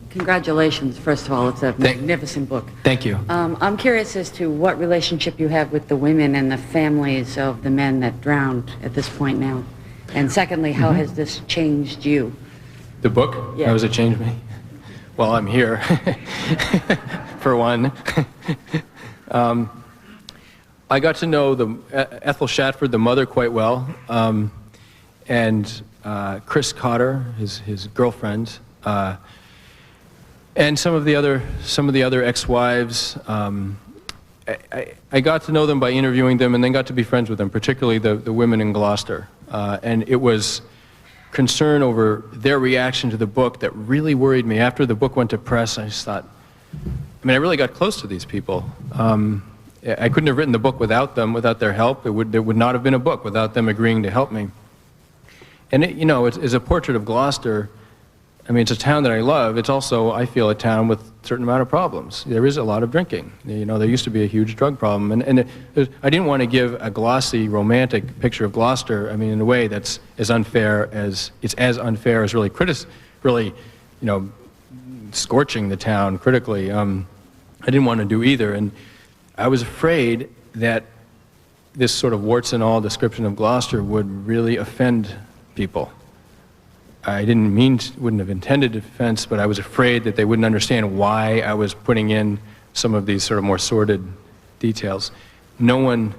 Congratulations, first of all. It's a magnificent book. Thank you. I'm curious as to what relationship you have with the women and the families of the men that drowned at this point now. And secondly, how has this changed you? The book? Yeah. How has it changed me? Well, I'm here, for one. I got to know Ethel Shatford, the mother, quite well, and Chris Cotter, his girlfriend, and some of the other ex-wives. I got to know them by interviewing them, and then got to be friends with them, particularly the women in Gloucester. And it was concern over their reaction to the book that really worried me. After the book went to press, I just thought, I mean, I really got close to these people. I couldn't have written the book without them, without their help. There would not have been a book without them agreeing to help me. And it, you know, it's a portrait of Gloucester. I mean, it's a town that I love. It's also, I feel, a town with a certain amount of problems. There is a lot of drinking. You know, there used to be a huge drug problem. And I didn't want to give a glossy, romantic picture of Gloucester, I mean, in a way that's as unfair as, it's as unfair as really, you know, scorching the town critically. I didn't want to do either. And I was afraid that this sort of warts and all description of Gloucester would really offend people. I wouldn't have intended offense, but I was afraid that they wouldn't understand why I was putting in some of these sort of more sordid details. No one,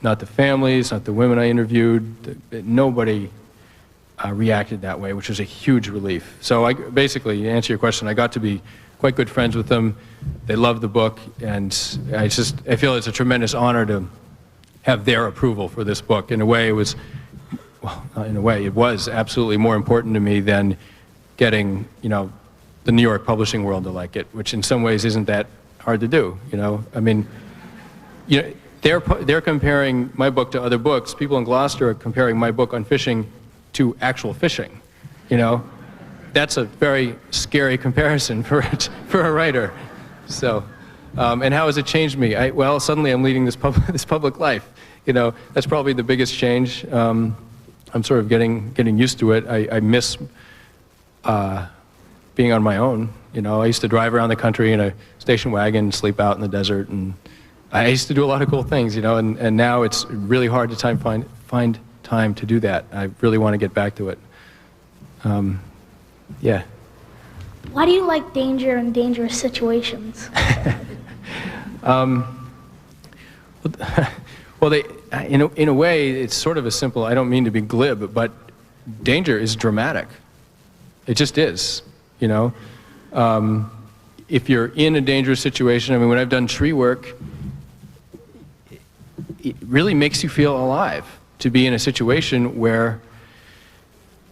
not the families, not the women I interviewed, nobody reacted that way, which was a huge relief. So basically, to answer your question, I got to be quite good friends with them. They loved the book, and I feel it's a tremendous honor to have their approval for this book. In a way, it was, well, in a way, it was absolutely more important to me than getting, you know, the New York publishing world to like it, which in some ways isn't that hard to do, you know? I mean, you know, they're comparing my book to other books. People in Gloucester are comparing my book on fishing to actual fishing, you know? That's a very scary comparison for a writer. So, and how has it changed me? Well, suddenly I'm leading this public life. You know, that's probably the biggest change. I'm sort of getting used to it. I miss being on my own. You know, I used to drive around the country in a station wagon, sleep out in the desert, and I used to do a lot of cool things. You know, and now it's really hard to find time to do that. I really want to get back to it. Yeah. Why do you like danger and dangerous situations? Well, in a way, it's sort of a simple, I don't mean to be glib, but danger is dramatic. It just is, you know? If you're in a dangerous situation, I mean, when I've done tree work, it really makes you feel alive to be in a situation where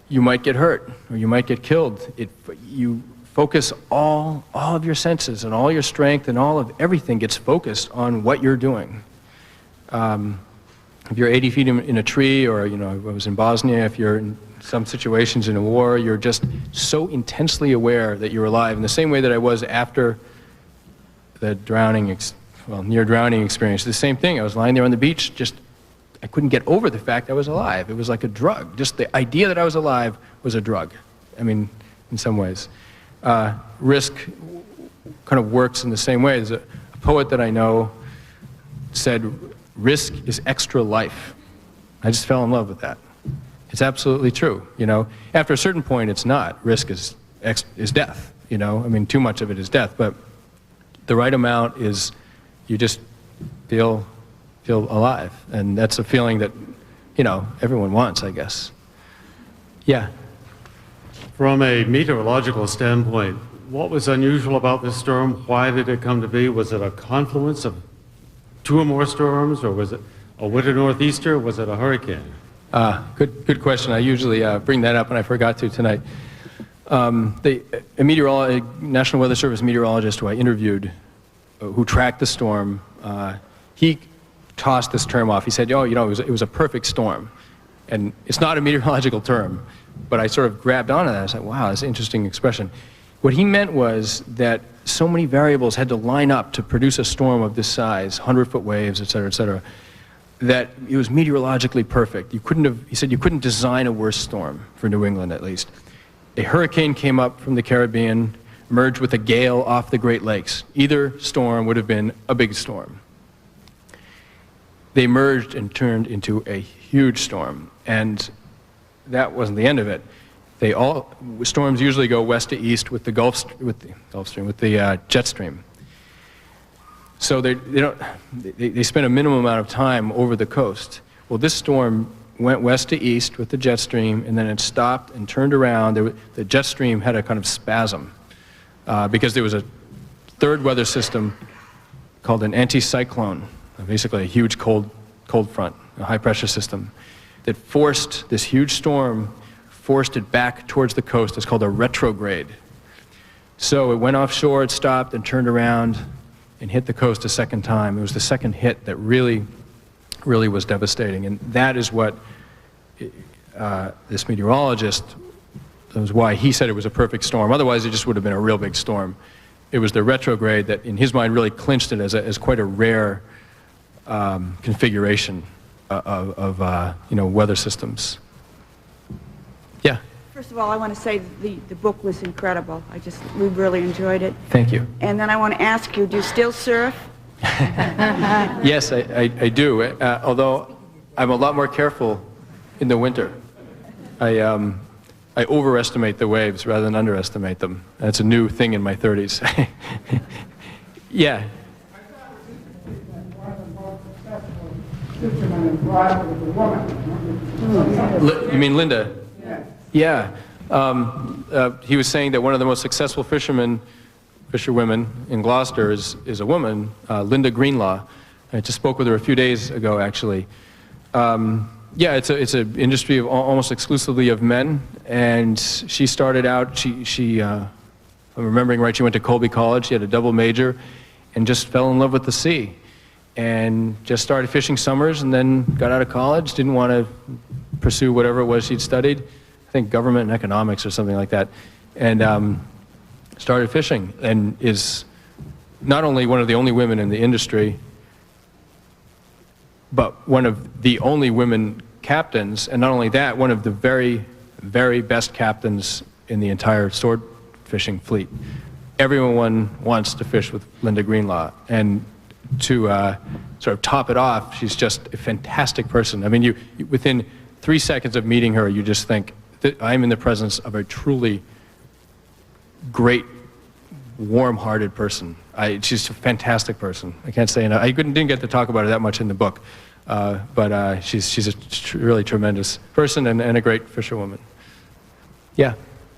you might get hurt or you might get killed. You focus all of your senses and all your strength and all of everything gets focused on what you're doing. If you're 80 feet in a tree, or, you know, I was in Bosnia, if you're in some situations in a war, you're just so intensely aware that you're alive, in the same way that I was after the near drowning experience. The same thing, I was lying there on the beach, I couldn't get over the fact I was alive. It was like a drug. Just the idea that I was alive was a drug. I mean, in some ways. Risk kind of works in the same way. There's a poet that I know said, risk is extra life. I just fell in love with that. It's absolutely true, you know. After a certain point, it's not. Risk is death, you know. I mean, too much of it is death, but the right amount is you just feel alive, and that's a feeling that, you know, everyone wants, I guess. Yeah. From a meteorological standpoint, what was unusual about this storm? Why did it come to be? Was it a confluence of two or more storms, or was it a winter northeaster? Was it a hurricane? Good question. I usually bring that up, and I forgot to tonight. A National Weather Service meteorologist who I interviewed, who tracked the storm, he tossed this term off. He said, "Oh, you know, it was a perfect storm," and it's not a meteorological term, but I sort of grabbed onto that. I was like, "Wow, that's an interesting expression." What he meant was that so many variables had to line up to produce a storm of this size, 100-foot waves, et cetera, that it was meteorologically perfect. He said you couldn't design a worse storm, for New England at least. A hurricane came up from the Caribbean, merged with a gale off the Great Lakes. Either storm would have been a big storm. They merged and turned into a huge storm, and that wasn't the end of it. Storms usually go west to east with the jet stream. So they spend a minimum amount of time over the coast. Well, this storm went west to east with the jet stream, and then it stopped and turned around. The jet stream had a kind of spasm because there was a third weather system called an anticyclone, basically a huge cold front, a high-pressure system, that forced this huge storm, forced it back towards the coast. It's called a retrograde. So it went offshore, it stopped, and turned around and hit the coast a second time. It was the second hit that really was devastating. And that is what this meteorologist, that was why he said it was a perfect storm. Otherwise, it just would have been a real big storm. It was the retrograde that, in his mind, really clinched it as quite a rare configuration of weather systems. Yeah. First of all, I want to say the book was incredible. We really enjoyed it. Thank you. And then I want to ask you, do you still surf? Yes, I do, although I'm a lot more careful in the winter. I overestimate the waves rather than underestimate them. That's a new thing in my 30s. Yeah. You mean Linda? Yeah. He was saying that one of the most successful fisherwomen in Gloucester is a woman, Linda Greenlaw. I just spoke with her a few days ago, actually. Yeah, it's an industry of almost exclusively of men, and she started out, if I'm remembering right, she went to Colby College, she had a double major, and just fell in love with the sea. And just started fishing summers, and then got out of college, didn't want to pursue whatever it was she'd studied, I think government and economics or something like that, and started fishing, and is not only one of the only women in the industry, but one of the only women captains, and not only that, one of the very, very best captains in the entire sword fishing fleet. Everyone wants to fish with Linda Greenlaw, and to sort of top it off, she's just a fantastic person. I mean, you within 3 seconds of meeting her, you just think, I'm in the presence of a truly great, warm-hearted person. She's a fantastic person. I can't say enough. I didn't get to talk about her that much in the book, but she's a really tremendous person and a great fisherwoman. Yeah.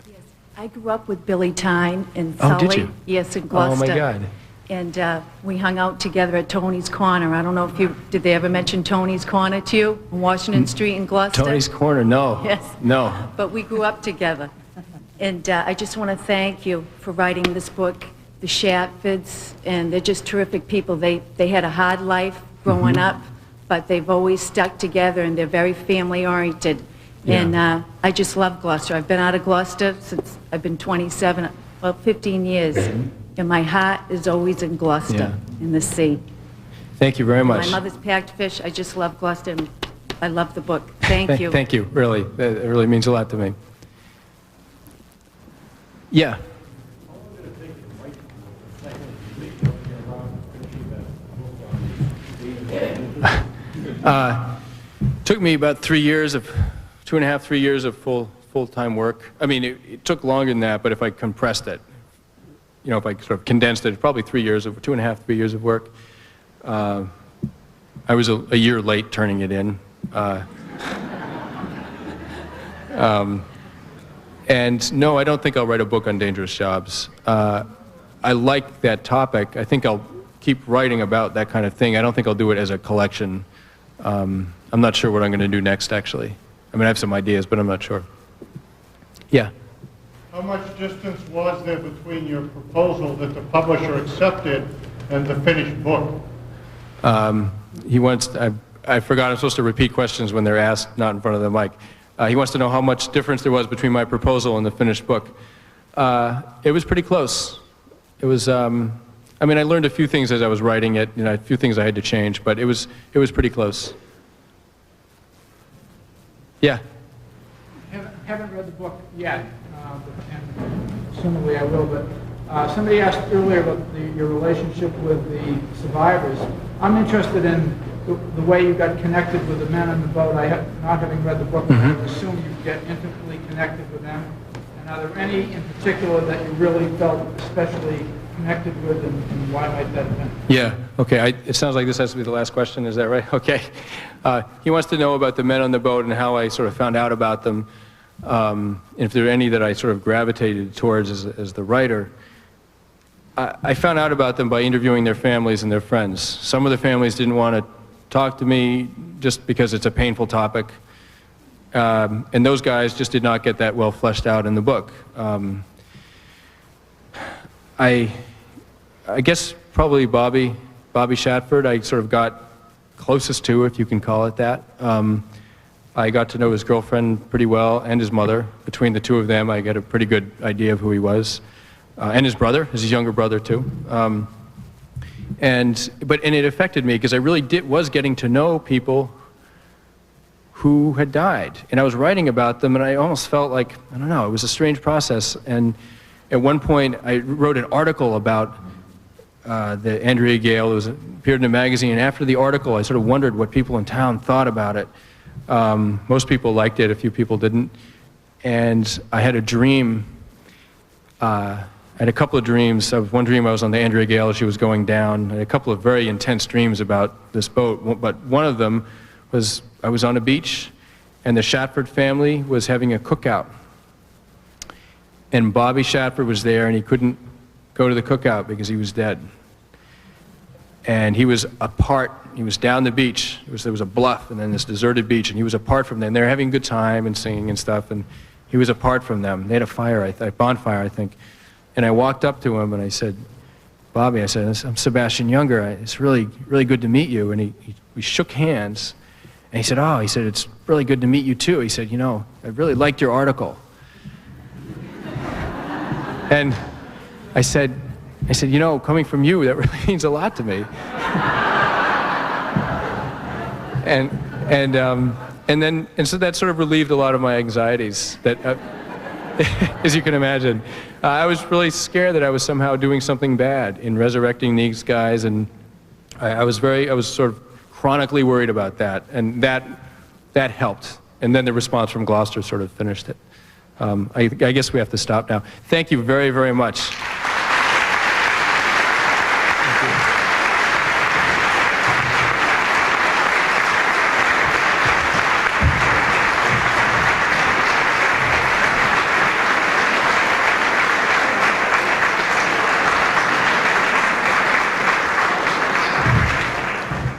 Yes. I grew up with Billy Tyne in Sully. Oh, did you? Yes, in Gloucester. Oh, my God. And we hung out together at Tony's Corner. I don't know if did they ever mention Tony's Corner to you on Washington Street in Gloucester? Tony's Corner, no. Yes. No. But we grew up together. And I just want to thank you for writing this book, the Shatfords, and they're just terrific people. They had a hard life growing up, but they've always stuck together, and they're very family-oriented. Yeah. And I just love Gloucester. I've been out of Gloucester since I've been 27, well, 15 years. And my heart is always in Gloucester, in the sea. Thank you very much. My mother's packed fish. I just love Gloucester, and I love the book. Thank you. Thank you, really. It really means a lot to me. Yeah. Took me about 3 years of, 2.5, 3 years of full-time work. I mean, it took longer than that, but if I compressed it, you know, if I sort of condensed it, probably 3 years of, 2.5, 3 years of work. I was a year late turning it in. And no, I don't think I'll write a book on dangerous jobs. I like that topic. I think I'll keep writing about that kind of thing. I don't think I'll do it as a collection. I'm not sure what I'm going to do next, actually. I mean, I have some ideas, but I'm not sure. Yeah. How much distance was there between your proposal that the publisher accepted and the finished book? He wants, I forgot I'm supposed to repeat questions when they're asked, not in front of the mic. He wants to know how much difference there was between my proposal and the finished book. It was pretty close. It was, I mean, I learned a few things as I was writing it, you know, a few things I had to change, but it was pretty close. Yeah. Haven't read the book yet, and assumably I will, but somebody asked earlier about your relationship with the survivors. I'm interested in the way you got connected with the men on the boat. Not having read the book, but I would assume you get intimately connected with them. And are there any in particular that you really felt especially connected with, and why might that have been? Yeah, okay. It sounds like this has to be the last question. Is that right? Okay. He wants to know about the men on the boat and how I sort of found out about them, and if there are any that I sort of gravitated towards as the writer. I found out about them by interviewing their families and their friends. Some of the families didn't want to talk to me just because it's a painful topic, and those guys just did not get that well fleshed out in the book. I guess probably Bobby Shatford I sort of got closest to, if you can call it that. I got to know his girlfriend pretty well and his mother. Between the two of them, I got a pretty good idea of who he was. And his brother, his younger brother too. And it affected me because I really was getting to know people who had died. And I was writing about them and I almost felt like, I don't know, it was a strange process. And at one point I wrote an article about the Andrea Gail. It appeared in a magazine, and after the article I sort of wondered what people in town thought about it. Most people liked it, a few people didn't. And I had a dream, I had a couple of dreams. One dream I was on the Andrea Gail, she was going down. I had a couple of very intense dreams about this boat, but one of them was I was on a beach and the Shatford family was having a cookout. And Bobby Shatford was there and he couldn't go to the cookout because he was dead. And he was apart, he was down the beach. There was a bluff and then this deserted beach, and he was apart from them. They were having a good time and singing and stuff, and he was apart from them. They had a fire, a bonfire, I think. And I walked up to him and I said, Bobby, I said, I'm Sebastian Younger. It's really, really good to meet you. And we shook hands. And he said, oh, he said, it's really good to meet you too. He said, you know, I really liked your article. And I said, you know, coming from you, that really means a lot to me. And so that sort of relieved a lot of my anxieties. That, as you can imagine, I was really scared that I was somehow doing something bad in resurrecting these guys, and I was sort of chronically worried about that, and that helped. And then the response from Gloucester sort of finished it. I guess we have to stop now. Thank you very, very much.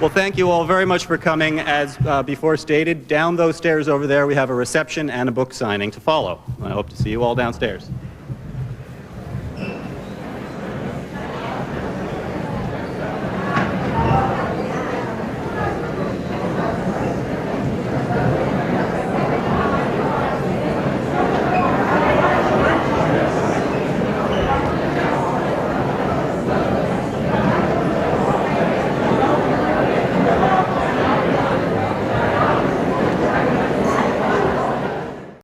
Well, thank you all very much for coming. As before stated, down those stairs over there we have a reception and a book signing to follow. I hope to see you all downstairs.